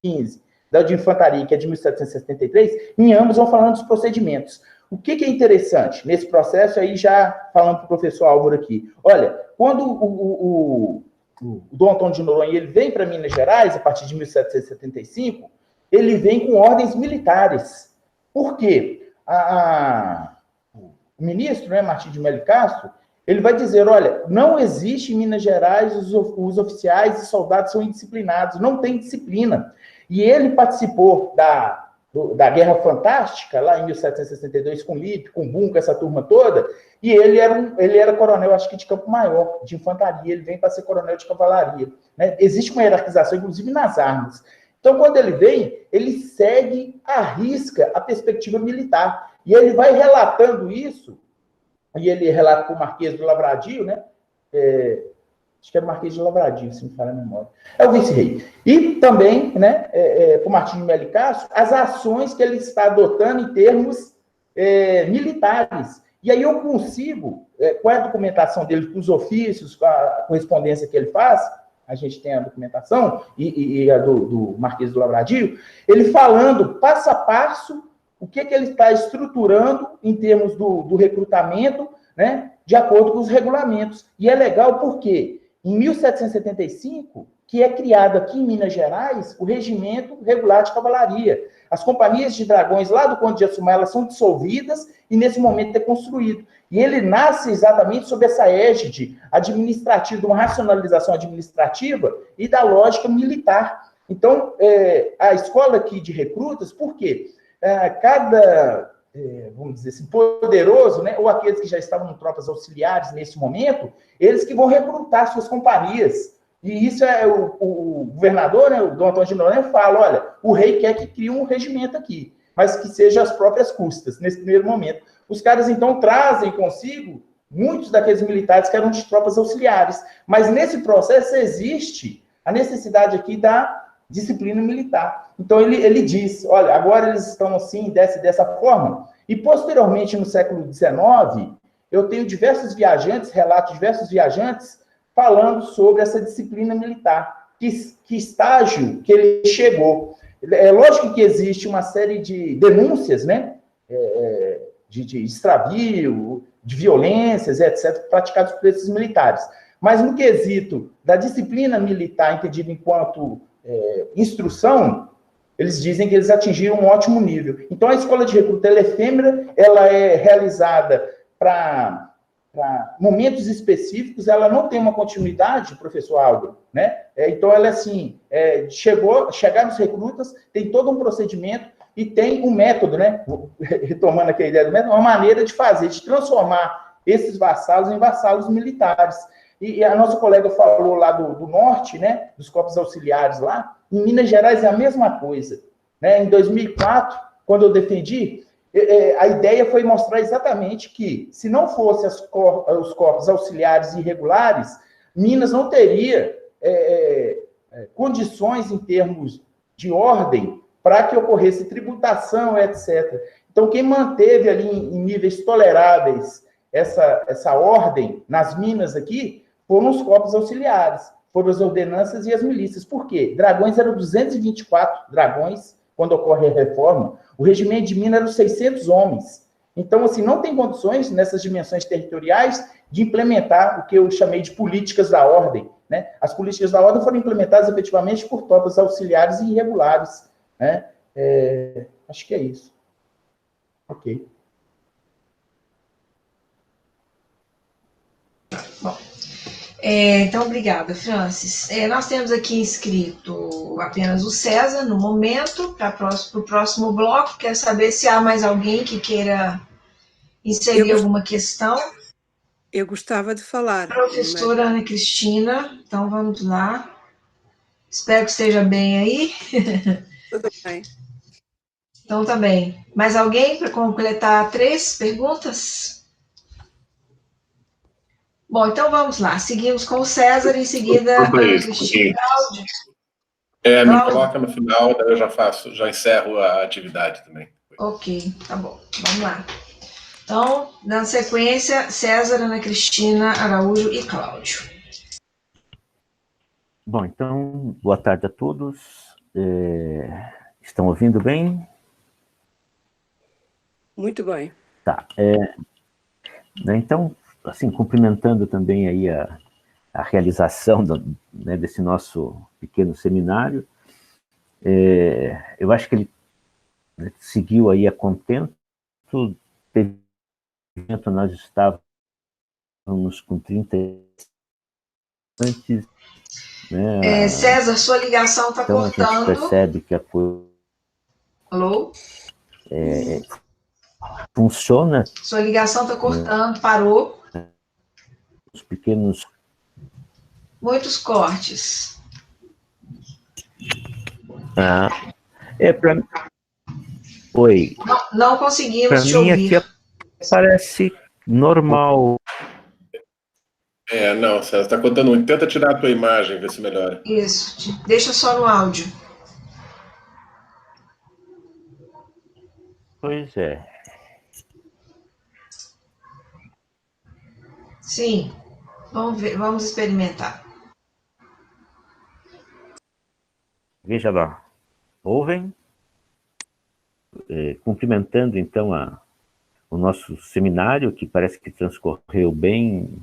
15 da de infantaria, que é de 1773, em ambos vão falando dos procedimentos. O que é interessante nesse processo, aí já falando para o professor Álvaro aqui, olha, quando o Dom Antônio de Noronha ele vem para Minas Gerais, a partir de 1775, ele vem com ordens militares. Por quê? O ministro, né, Martim de Melo Castro, ele vai dizer, olha, não existe em Minas Gerais, os oficiais e soldados são indisciplinados, não tem disciplina. E ele participou da Guerra Fantástica, lá em 1762, com Lippe, com Bunco, essa turma toda, e ele era coronel, acho que de Campo Maior, de infantaria, ele vem para ser coronel de cavalaria. Né? Existe uma hierarquização, inclusive nas armas. Então, quando ele vem, ele segue à risca a perspectiva militar. E ele vai relatando isso, e ele relata para o Marquês do Lavradio, né? Acho que era o Marquês de Lavradio, se me falha a memória. É o vice-rei. E também, né, para o Martim de Melo Castro, as ações que ele está adotando em termos militares. E aí eu consigo, com a documentação dele, com os ofícios, com a correspondência que ele faz, a gente tem a documentação, e a do Marquês do Lavradio, ele falando passo a passo o que ele está estruturando em termos do recrutamento, né, de acordo com os regulamentos. E é legal porque, em 1775, que é criado aqui em Minas Gerais, o Regimento Regular de Cavalaria. As companhias de dragões lá do Conde de Assumar, elas são dissolvidas e, nesse momento, é construído. E ele nasce exatamente sob essa égide administrativa, de uma racionalização administrativa e da lógica militar. Então, a escola aqui de recrutas, por quê? Cada, vamos dizer assim, poderoso, né, ou aqueles que já estavam em tropas auxiliares nesse momento, eles que vão recrutar suas companhias. E isso o governador, né, o Dom Antônio de Noronha, fala, olha, o rei quer que crie um regimento aqui, mas que seja às próprias custas, nesse primeiro momento. Os caras, então, trazem consigo muitos daqueles militares que eram de tropas auxiliares. Mas nesse processo existe a necessidade aqui da disciplina militar. Então, ele diz, olha, agora eles estão assim, dessa forma. E, posteriormente, no século XIX, eu tenho diversos viajantes, relatos de diversos viajantes, falando sobre essa disciplina militar, que estágio que ele chegou. É lógico que existe uma série de denúncias, né, de extravio, de violências, etc., praticados por esses militares. Mas no quesito da disciplina militar, entendida enquanto instrução, eles dizem que eles atingiram um ótimo nível. Então, a escola de recruta ela é efêmera, ela é realizada para momentos específicos, ela não tem uma continuidade, professor Álvaro, né? Então, ela, assim, chegar nos recrutas, tem todo um procedimento e tem um método, né? Retomando aqui a ideia do método, uma maneira de fazer, de transformar esses vassalos em vassalos militares. E a nossa colega falou lá do norte, né? Dos corpos auxiliares lá. Em Minas Gerais é a mesma coisa. Né? Em 2004, quando eu defendi, a ideia foi mostrar exatamente que, se não fossem os corpos auxiliares irregulares, Minas não teria condições em termos de ordem para que ocorresse tributação, etc. Então, quem manteve ali em níveis toleráveis essa ordem nas minas aqui foram os corpos auxiliares, foram as ordenanças e as milícias. Por quê? Dragões eram 224 dragões quando ocorre a reforma. O regimento de Minas eram 600 homens. Então, assim, não tem condições, nessas dimensões territoriais, de implementar o que eu chamei de políticas da ordem. Né? As políticas da ordem foram implementadas efetivamente por tropas auxiliares e irregulares. Né? Acho que é isso. Ok. Bom, então, obrigada, Francis. Nós temos aqui inscrito apenas o César, no momento, para o próximo bloco. Quero saber se há mais alguém que queira inserir alguma questão. Eu gostava de falar. Professora Ana Cristina, então vamos lá. Espero que esteja bem aí. Tudo bem. Então, tá bem. Mais alguém para completar 3 perguntas? Bom, então vamos lá. Seguimos com o César, em seguida a Cristina. Me coloca no final, daí eu já encerro a atividade também. Ok, tá bom. Vamos lá. Então, dando sequência, César, Ana Cristina, Araújo e Cláudio. Bom, então, boa tarde a todos. Estão ouvindo bem? Muito bem. Tá. Né, então, assim, cumprimentando também aí a realização né, desse nosso pequeno seminário, eu acho que ele, né, seguiu aí a contento. Teve evento, nós estávamos com 30 antes, né? César, sua ligação está então cortando. A gente percebe que a coisa Alô? Funciona. Sua ligação está cortando, parou. Os pequenos. Muitos cortes. Oi. Não conseguimos te ouvir. Para mim aqui parece normal. Não, César, está contando muito. Tenta tirar a tua imagem, ver se melhora. Isso, deixa só no áudio. Pois é. Sim, vamos ver, vamos experimentar. Veja lá, ouvem? Cumprimentando então o nosso seminário, que parece que transcorreu bem.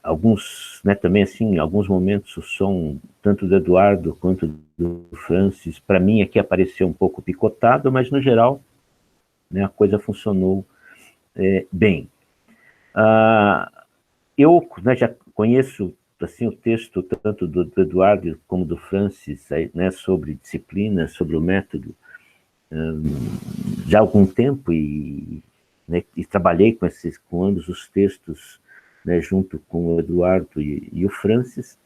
Alguns, né, também assim, em alguns momentos o som, tanto do Eduardo quanto do Francis, para mim aqui apareceu um pouco picotado, mas no geral, né, a coisa funcionou bem. Eu, né, já conheço assim, o texto tanto do Eduardo como do Francis, né, sobre disciplina, sobre o método, já há algum tempo, né, e trabalhei com ambos os textos, né, junto com o Eduardo e o Francis.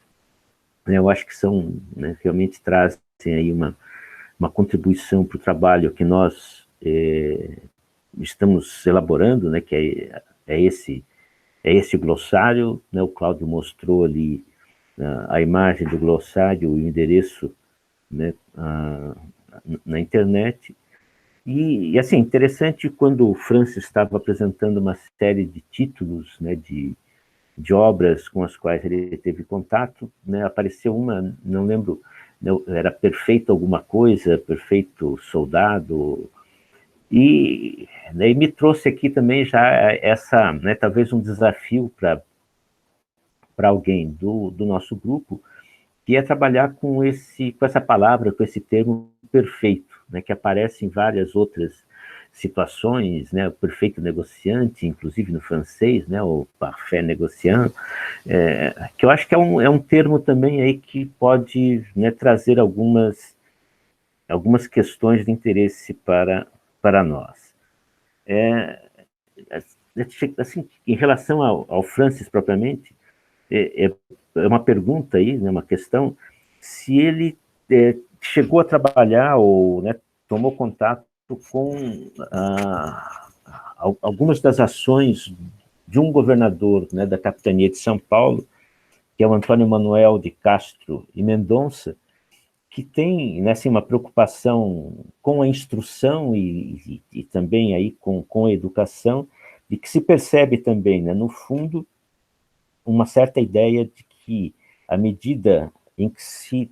Né, eu acho que são, né, realmente trazem aí uma contribuição para o trabalho que nós estamos elaborando, né, que é esse glossário, né, o Cláudio mostrou ali a imagem do glossário, o endereço, né, na internet. E assim, interessante quando o Francis estava apresentando uma série de títulos, né, de obras com as quais ele teve contato, né, apareceu uma, não lembro, era Perfeito Alguma Coisa, Perfeito Soldado, e me trouxe aqui também já essa, né, talvez um desafio para alguém do nosso grupo, que é trabalhar com essa palavra, com esse termo perfeito, né, que aparece em várias outras situações, né, o perfeito negociante, inclusive no francês, né, o parfait négociant, que eu acho que é um termo também aí que pode, né, trazer algumas questões de interesse para nós. Assim, em relação ao Francis propriamente, é uma pergunta aí, né, uma questão, se ele chegou a trabalhar ou, né, tomou contato com algumas das ações de um governador, né, da capitania de São Paulo, que é o Antônio Manuel de Castro e Mendonça, que tem, né, assim, uma preocupação com a instrução e também aí com a educação, e que se percebe também, né, no fundo, uma certa ideia de que, à medida em que se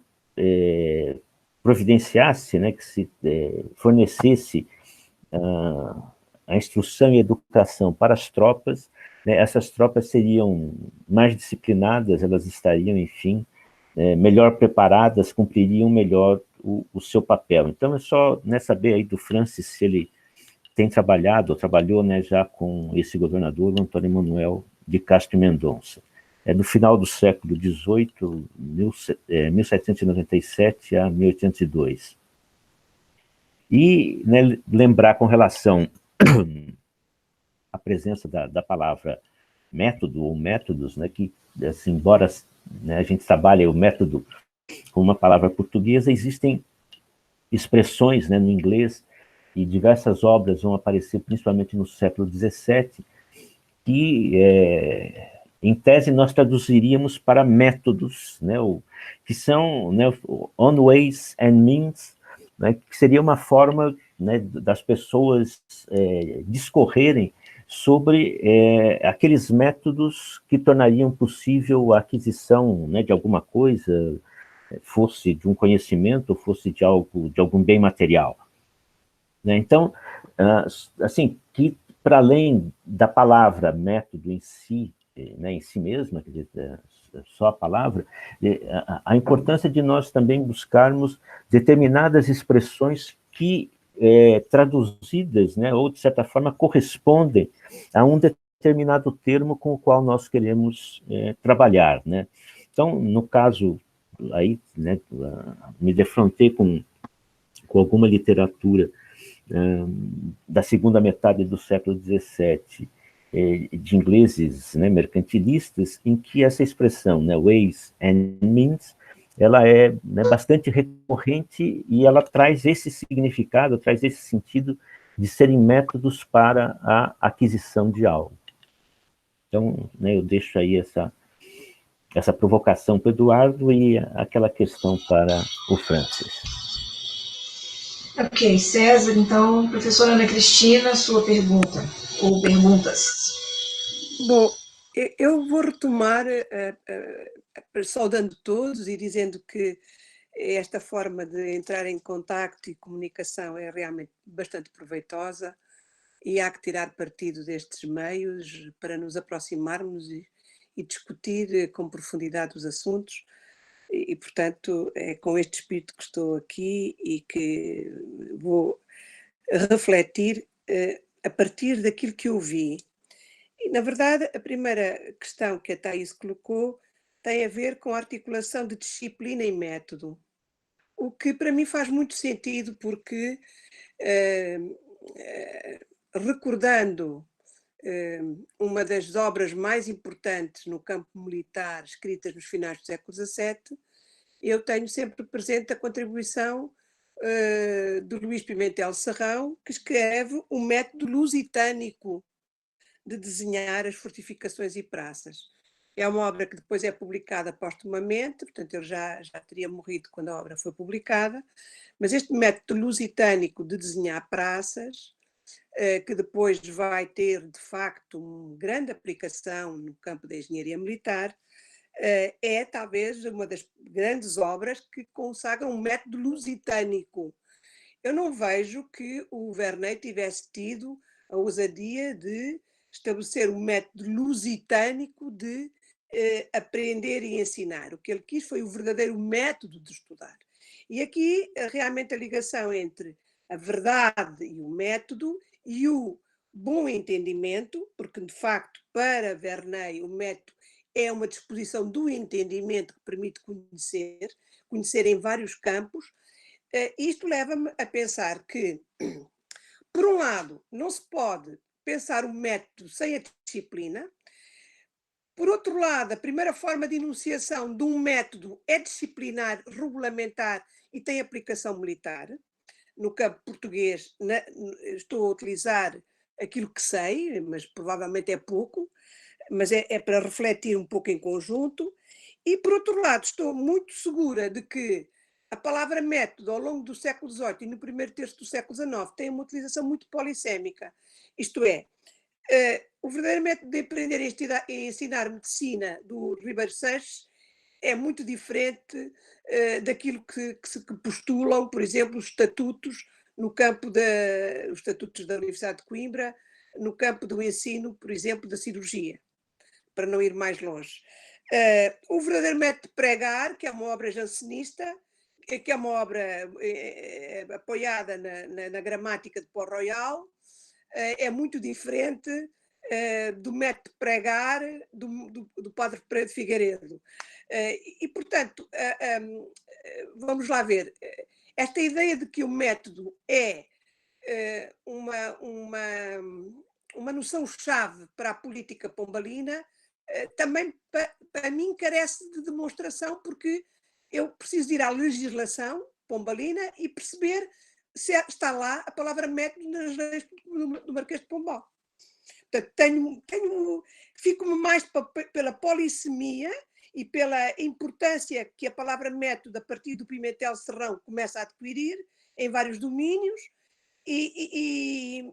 providenciasse, né, que se fornecesse a instrução e a educação para as tropas, né, essas tropas seriam mais disciplinadas, elas estariam, enfim, melhor preparadas, cumpririam melhor o seu papel. Então, é só, né, saber aí do Francis se ele tem trabalhado, ou trabalhou, né, já com esse governador, Antônio Manuel de Castro e Mendonça. No final do século XVIII, 1797 a 1802. E, né, lembrar com relação à presença da palavra método ou métodos, né, que, assim, embora, né, a gente trabalhe o método com uma palavra portuguesa, existem expressões, né, no inglês, e diversas obras vão aparecer, principalmente no século XVII, que, em tese, nós traduziríamos para métodos, né, que são, né, on ways and means, né, que seria uma forma, né, das pessoas discorrerem sobre aqueles métodos que tornariam possível a aquisição, né, de alguma coisa, fosse de um conhecimento, fosse de algum bem material. Né? Então, assim, que para além da palavra método em si, né, em si mesma, quer dizer, só a palavra, a importância de nós também buscarmos determinadas expressões que, traduzidas, né, ou de certa forma correspondem a um determinado termo com o qual nós queremos trabalhar, né? Então, no caso, aí, né, me defrontei com alguma literatura da segunda metade do século XVII, de ingleses, né, mercantilistas, em que essa expressão, né, ways and means, ela é, né, bastante recorrente e ela traz esse significado, traz esse sentido de serem métodos para a aquisição de algo. Então, né, eu deixo aí essa provocação para o Eduardo e aquela questão para o Francis. Ok, César, então, professora Ana Cristina, sua pergunta, ou perguntas. Bom, eu vou retomar, saudando todos e dizendo que esta forma de entrar em contacto e comunicação é realmente bastante proveitosa e há que tirar partido destes meios para nos aproximarmos e discutir com profundidade os assuntos. E, portanto, é com este espírito que estou aqui e que vou refletir a partir daquilo que eu vi. E, na verdade, a primeira questão que a Thais colocou tem a ver com a articulação de disciplina e método, o que para mim faz muito sentido porque, recordando uma das obras mais importantes no campo militar, escritas nos finais do século XVII, eu tenho sempre presente a contribuição de Luís Pimentel Serrão, que escreve o método lusitânico de desenhar as fortificações e praças. É uma obra que depois é publicada póstumamente, portanto ele já teria morrido quando a obra foi publicada, mas este método lusitânico de desenhar praças, que depois vai ter de facto uma grande aplicação no campo da engenharia militar, é talvez uma das grandes obras que consagram um método lusitânico. Eu não vejo que o Vernet tivesse tido a ousadia de estabelecer um método lusitânico de aprender e ensinar. O que ele quis foi o verdadeiro método de estudar. E aqui realmente a ligação entre a verdade e o método e o bom entendimento, porque de facto para Vernet o método é uma disposição do entendimento que permite conhecer em vários campos. Isto leva-me a pensar que, por um lado, não se pode pensar um método sem a disciplina. Por outro lado, a primeira forma de enunciação de um método é disciplinar, regulamentar e tem aplicação militar. No campo português, estou a utilizar aquilo que sei, mas provavelmente é pouco, mas é para refletir um pouco em conjunto. E, por outro lado, estou muito segura de que a palavra método, ao longo do século XVIII e no primeiro terço do século XIX, tem uma utilização muito polissémica. Isto é, o verdadeiro método de aprender e ensinar medicina do Ribeiro Sanches é muito diferente daquilo que postulam, por exemplo, os estatutos no campo os estatutos da Universidade de Coimbra, no campo do ensino, por exemplo, da cirurgia, para não ir mais longe. O verdadeiro método de pregar, que é uma obra jansenista, que é uma obra apoiada na gramática de Port-Royal, é muito diferente do método de pregar do padre Pedro Figueiredo. E, portanto, vamos lá ver. Esta ideia de que o método é uma noção-chave para a política pombalina também, para mim, carece de demonstração, porque eu preciso ir à legislação pombalina e perceber se está lá a palavra método nas leis do Marquês de Pombal. Portanto, fico-me mais pela polissemia e pela importância que a palavra método, a partir do Pimentel Serrão, começa a adquirir em vários domínios, e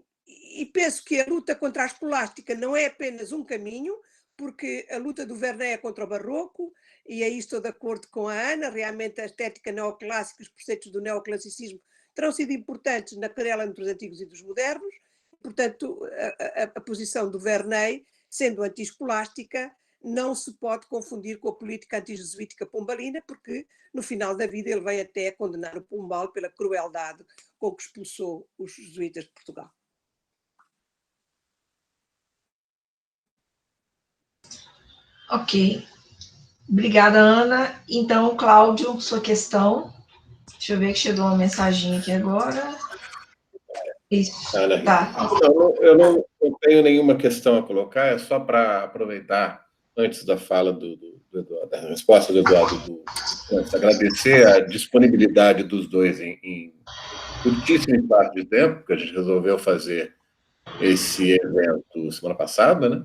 penso que a luta contra a escolástica não é apenas um caminho, porque a luta do Vernet é contra o barroco, e aí estou de acordo com a Ana, realmente a estética neoclássica, os preceitos do neoclassicismo terão sido importantes na querela entre os antigos e dos modernos, portanto, a posição do Vernet, sendo anti-escolástica, não se pode confundir com a política anti-jesuítica pombalina, porque no final da vida ele veio até condenar o Pombal pela crueldade com que expulsou os jesuítas de Portugal. Ok. Obrigada, Ana. Então, Cláudio, sua questão. Deixa eu ver que chegou uma mensagem aqui agora. Isso, Ana, tá. eu não tenho nenhuma questão a colocar, é só para aproveitar, antes da fala do Eduardo, da resposta do Eduardo, agradecer a disponibilidade dos dois em curtíssimo espaço de tempo, que a gente resolveu fazer esse evento semana passada, né?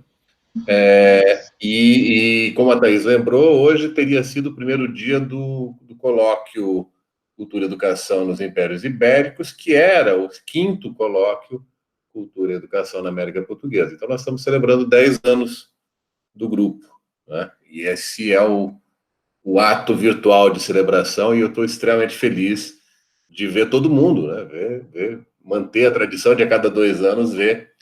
E como a Thaís lembrou, hoje teria sido o primeiro dia do colóquio Cultura e Educação nos Impérios Ibéricos, que era o 5º colóquio Cultura e Educação na América Portuguesa. Então, nós estamos celebrando 10 anos do grupo, né? E esse é o ato virtual de celebração, e eu estou extremamente feliz de ver todo mundo, né? Manter a tradição de a cada 2 anos ver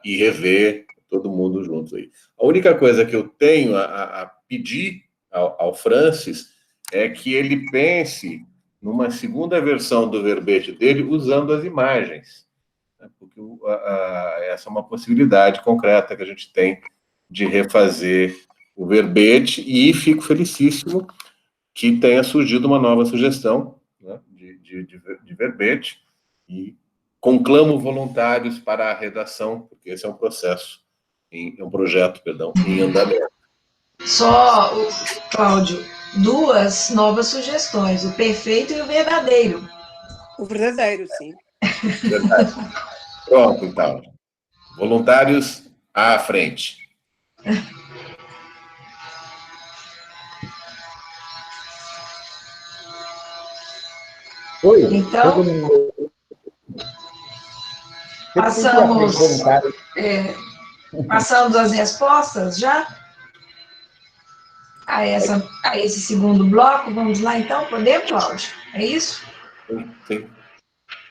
e rever todo mundo juntos aí. A única coisa que eu tenho a pedir ao Francis é que ele pense numa segunda versão do verbete dele usando as imagens, né? Porque essa é uma possibilidade concreta que a gente tem de refazer o verbete, e fico felicíssimo que tenha surgido uma nova sugestão, né, de verbete, e conclamo voluntários para a redação, porque esse é um projeto, em andamento. Só, Cláudio, 2 novas sugestões, o perfeito e o verdadeiro. O verdadeiro, sim. Verdade. Pronto, então. Voluntários à frente. Oi, então, passamos as respostas já a esse segundo bloco. Vamos lá, então? Podemos, Cláudio? É isso? Sim.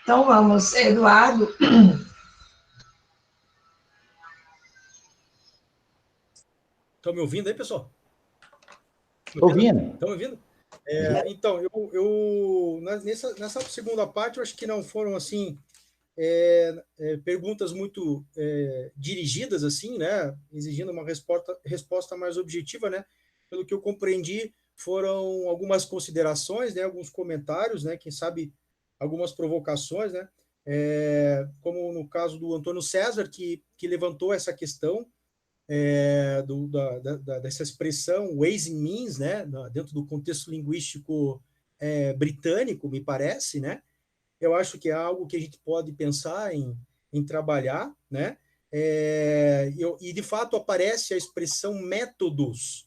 Então, vamos, Eduardo. Estão me ouvindo aí, pessoal? Estou ouvindo. Estão me ouvindo? Então, nessa segunda parte, eu acho que não foram, assim, perguntas muito dirigidas, assim, né? Exigindo uma resposta mais objetiva, né? Pelo que eu compreendi, foram algumas considerações, né? Alguns comentários, né? Quem sabe algumas provocações, né? Como no caso do Antônio César, que levantou essa questão dessa expressão ways and means, né, dentro do contexto linguístico britânico, me parece, né? Eu acho que é algo que a gente pode pensar em trabalhar, né? E de fato aparece a expressão métodos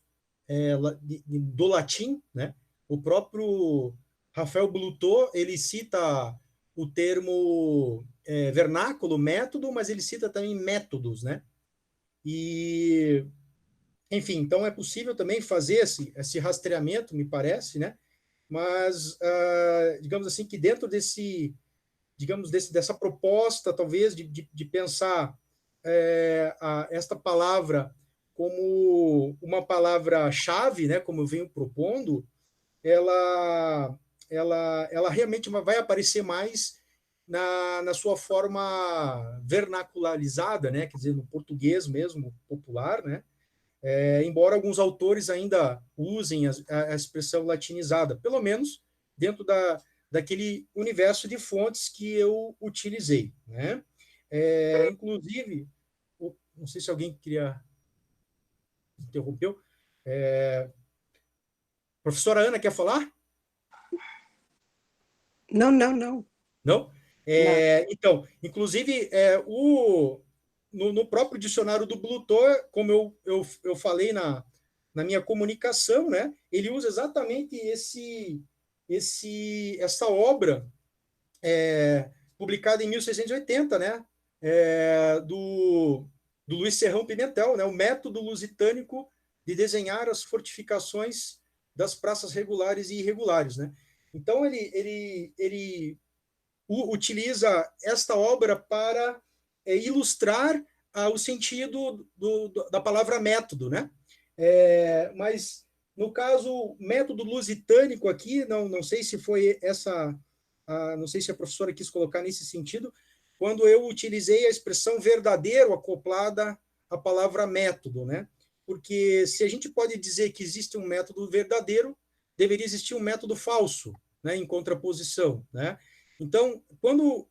do latim, né? O próprio Rafael Blutot, ele cita o termo vernáculo, método, mas ele cita também métodos, né? E, enfim, então é possível também fazer esse rastreamento, me parece, né? Mas, digamos assim, que dentro dessa proposta, talvez, de pensar esta palavra como uma palavra-chave, né? Como eu venho propondo, ela realmente vai aparecer mais na sua forma vernacularizada, né? Quer dizer, no português mesmo, popular, né? Embora alguns autores ainda usem a expressão latinizada, pelo menos dentro daquele universo de fontes que eu utilizei, né? Inclusive, não sei se alguém queria interrompeu. Professora Ana, quer falar? Não. Não? Não. Então, inclusive, no próprio dicionário do Blutot, como eu falei na minha comunicação, né, ele usa exatamente essa obra publicada em 1680, né, do do Luiz Serrão Pimentel, né, o método lusitânico de desenhar as fortificações das praças regulares e irregulares, né? Então, ele utiliza esta obra para ilustrar o sentido da palavra método, né? Mas, no caso, método lusitânico aqui, não sei se foi não sei se a professora quis colocar nesse sentido, quando eu utilizei a expressão verdadeiro acoplada à palavra método, né? Porque se a gente pode dizer que existe um método verdadeiro, deveria existir um método falso, né, em contraposição, né? Então,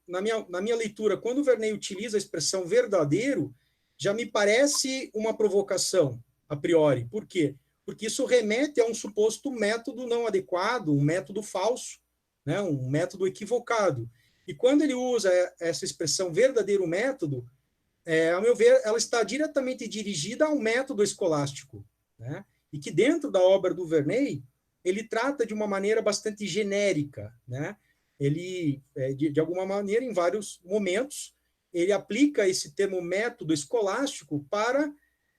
na minha leitura, quando o Verney utiliza a expressão verdadeiro, já me parece uma provocação, a priori. Por quê? Porque isso remete a um suposto método não adequado, um método falso, né, um método equivocado. E quando ele usa essa expressão verdadeiro método, a meu ver, ela está diretamente dirigida ao método escolástico, né? E que dentro da obra do Verney, ele trata de uma maneira bastante genérica, né? Ele, de alguma maneira, em vários momentos, ele aplica esse termo método escolástico para,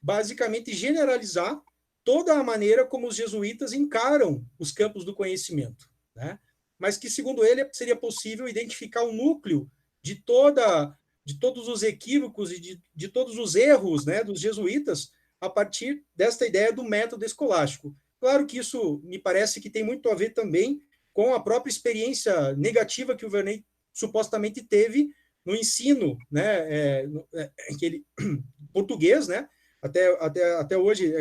basicamente, generalizar toda a maneira como os jesuítas encaram os campos do conhecimento, né? Mas que, segundo ele, seria possível identificar o núcleo de todos os equívocos e de todos os erros, né, dos jesuítas a partir desta ideia do método escolástico. Claro que isso me parece que tem muito a ver também com a própria experiência negativa que o Verney supostamente teve no ensino, né, português, né? Até hoje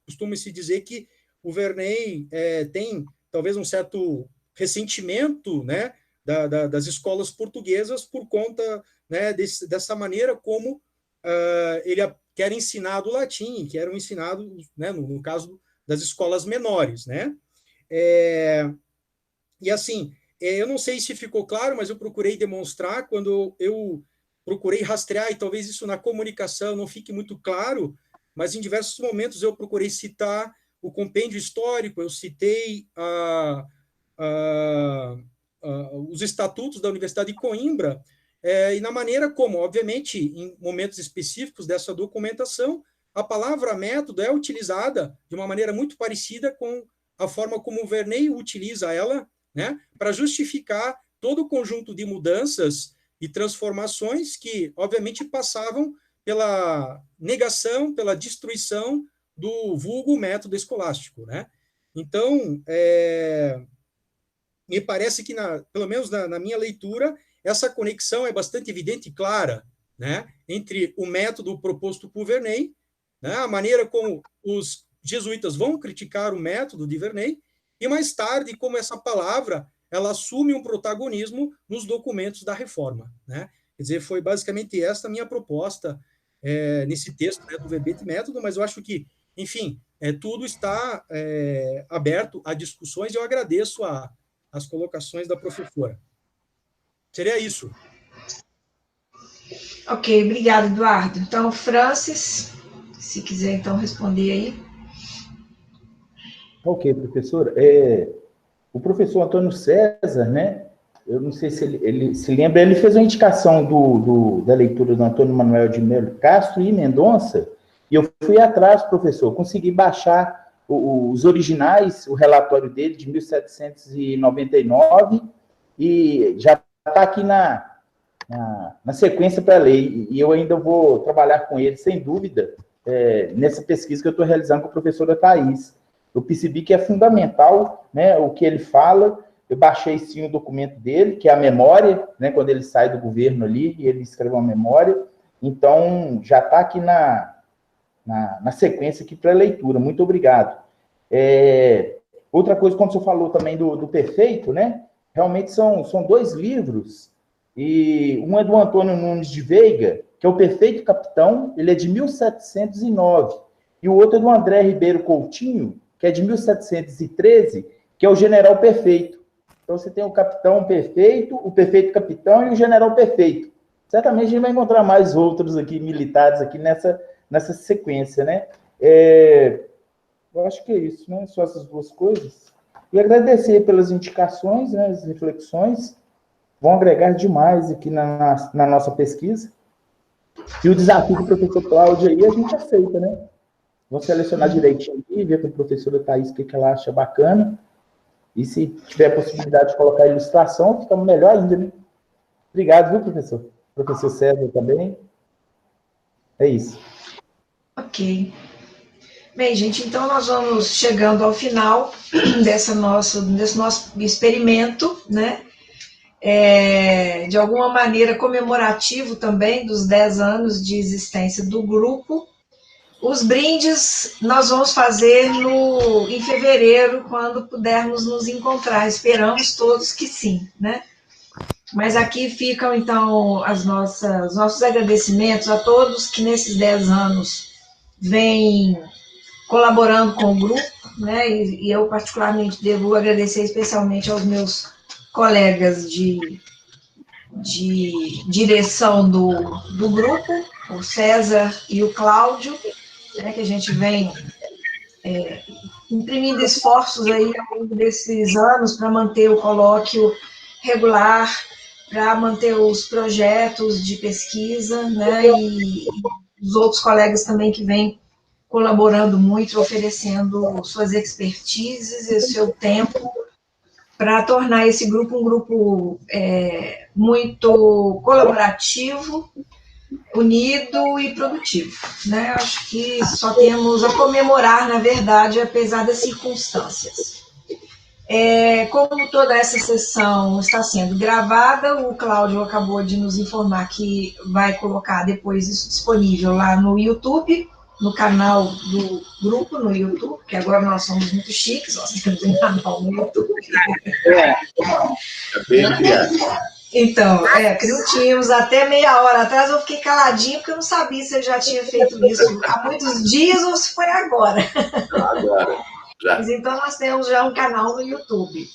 costuma-se dizer que o Verney tem talvez um certo ressentimento, né, das escolas portuguesas por conta, né, dessa maneira como ele quer ensinar o latim, que eram ensinados, né, no caso das escolas menores, né? E assim, eu não sei se ficou claro, mas eu procurei demonstrar quando eu procurei rastrear, e talvez isso na comunicação não fique muito claro, mas em diversos momentos eu procurei citar o compêndio histórico, eu citei os estatutos da Universidade de Coimbra, e na maneira como, obviamente, em momentos específicos dessa documentação, a palavra método é utilizada de uma maneira muito parecida com a forma como o Verney utiliza ela, né, para justificar todo o conjunto de mudanças e transformações que, obviamente, passavam pela negação, pela destruição do vulgo método escolástico, né? Então, me parece que, pelo menos na minha leitura, essa conexão é bastante evidente e clara, né, entre o método proposto por Verney, né, a maneira como os jesuítas vão criticar o método de Verney, e mais tarde, como essa palavra ela assume um protagonismo nos documentos da Reforma, né? Quer dizer, foi basicamente esta a minha proposta nesse texto, né, do verbete método, mas eu acho que, enfim, tudo está aberto a discussões, e eu agradeço as colocações da professora. Seria isso. Ok, obrigado, Eduardo. Então, Francis, se quiser, então, responder aí. Ok, professora. O professor Antônio César, né? Eu não sei se ele se lembra, ele fez uma indicação da leitura do Antônio Manuel de Melo Castro e Mendonça, e eu fui atrás, professor, consegui baixar os originais, o relatório dele de 1799, e já está aqui na sequência para ler, e eu ainda vou trabalhar com ele, sem dúvida, nessa pesquisa que eu estou realizando com a professora Thais. Eu percebi que é fundamental, né, o que ele fala. Eu baixei, sim, o documento dele, que é a memória, né, quando ele sai do governo ali, e ele escreve uma memória. Então, já está aqui na sequência aqui para leitura. Muito obrigado. Outra coisa, quando você falou também do Perfeito, né, realmente são 2 livros, e um é do Antônio Nunes de Veiga, que é o Perfeito Capitão, ele é de 1709, e o outro é do André Ribeiro Coutinho, que é de 1713, que é o General Perfeito. Então, você tem o Capitão Perfeito, o Perfeito Capitão e o General Perfeito. Certamente a gente vai encontrar mais outros aqui, militares, aqui nessa sequência, né? Eu acho que é isso, né? Só essas 2 coisas. E agradecer pelas indicações, né, as reflexões, vão agregar demais aqui na nossa pesquisa. E o desafio do professor Cláudio aí, a gente aceita, né? Vamos selecionar direitinho aqui, ver com a professora Thaís o que ela acha bacana. E se tiver a possibilidade de colocar ilustração, fica melhor ainda, né? Obrigado, viu, professor? Professor César também. É isso. Ok. Bem, gente, então nós vamos chegando ao final desse nosso experimento, né? De alguma maneira comemorativo também dos 10 anos de existência do grupo. Os brindes nós vamos fazer em fevereiro, quando pudermos nos encontrar. Esperamos todos que sim, né? Mas aqui ficam, então, os nossos agradecimentos a todos que nesses 10 anos vêm colaborando com o grupo, né? E eu, particularmente, devo agradecer especialmente aos meus colegas de direção do grupo, o César e o Cláudio, né, que a gente vem imprimindo esforços aí ao longo desses anos para manter o colóquio regular, para manter os projetos de pesquisa, né, e os outros colegas também que vêm colaborando muito, oferecendo suas expertises e seu tempo para tornar esse grupo um grupo muito colaborativo, unido e produtivo, né? Acho que só temos a comemorar, na verdade, apesar das circunstâncias. Como toda essa sessão está sendo gravada, o Cláudio acabou de nos informar que vai colocar depois isso disponível lá no YouTube, no canal do grupo no YouTube, que agora nós somos muito chiques, nós temos um canal no YouTube. Então, que não tínhamos até meia hora atrás, eu fiquei caladinho porque eu não sabia se eu já tinha feito isso há muitos dias ou se foi agora. Agora, já. Mas então nós temos já um canal no YouTube.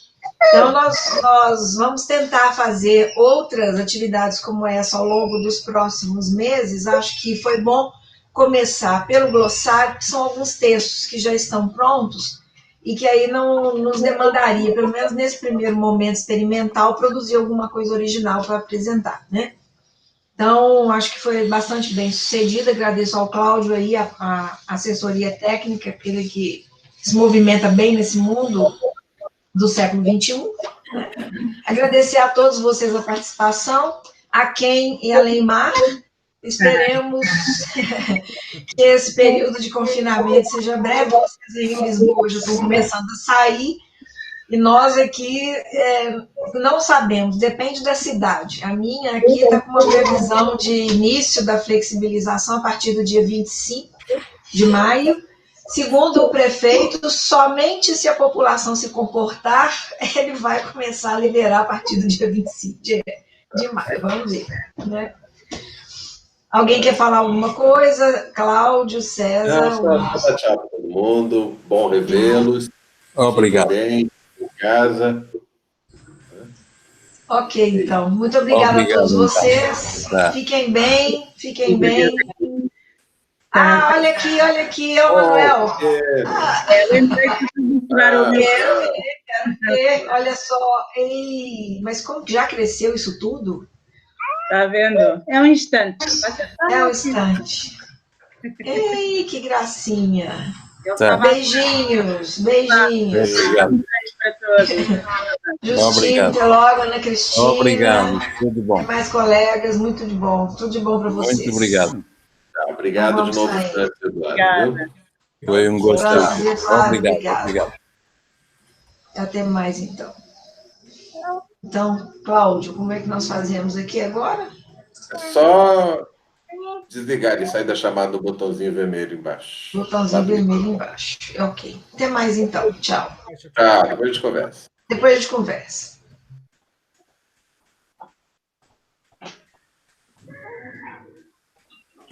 Então nós vamos tentar fazer outras atividades como essa ao longo dos próximos meses. Acho que foi bom começar pelo glossário, que são alguns textos que já estão prontos e que aí não nos demandaria, pelo menos nesse primeiro momento experimental, produzir alguma coisa original para apresentar, né? Então, acho que foi bastante bem sucedido. Agradeço ao Cláudio aí, a assessoria técnica, aquele que se movimenta bem nesse mundo do século XXI. Né? Agradecer a todos vocês a participação, a Ken e a Leimar. Esperemos que esse período de confinamento seja breve. Vocês aí em Lisboa já estão começando a sair. E nós aqui não sabemos, depende da cidade. A minha aqui está com uma previsão de início da flexibilização a partir do dia 25 de maio. Segundo o prefeito, somente se a população se comportar, ele vai começar a liberar a partir do dia 25 de maio. Vamos ver, né? Alguém quer falar alguma coisa? Cláudio, César? Tchau para todo mundo. Bom revê-los. Obrigado. Bem, em casa. Ok, então. Muito obrigada a todos vocês. Tá. Fiquem bem, fiquem bem. Olha aqui, é o Manuel. Quero ver, olha só. Ei, mas como já cresceu isso tudo? Tá vendo? É um instante. É um instante. Ei, que gracinha. Tá. Beijinhos. Obrigado. Justinho, até logo, Ana Cristina. Obrigado, tudo bom. Mais colegas, muito de bom. Tudo de bom para vocês. Muito obrigado. Obrigado de novo, Eduardo. Foi um gosto. Obrigado. Até mais, então. Então, Cláudio, como é que nós fazemos aqui agora? É só desligar e sair da chamada do botãozinho vermelho embaixo. Botãozinho vermelho embaixo. Ok. Até mais, então. Tchau. Tchau, depois a gente conversa. Depois a gente conversa.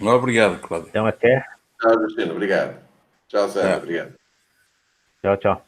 Obrigado, Cláudio. Então, até. Tchau, Justino. Obrigado. Tchau, Sérgio. Obrigado. Tchau.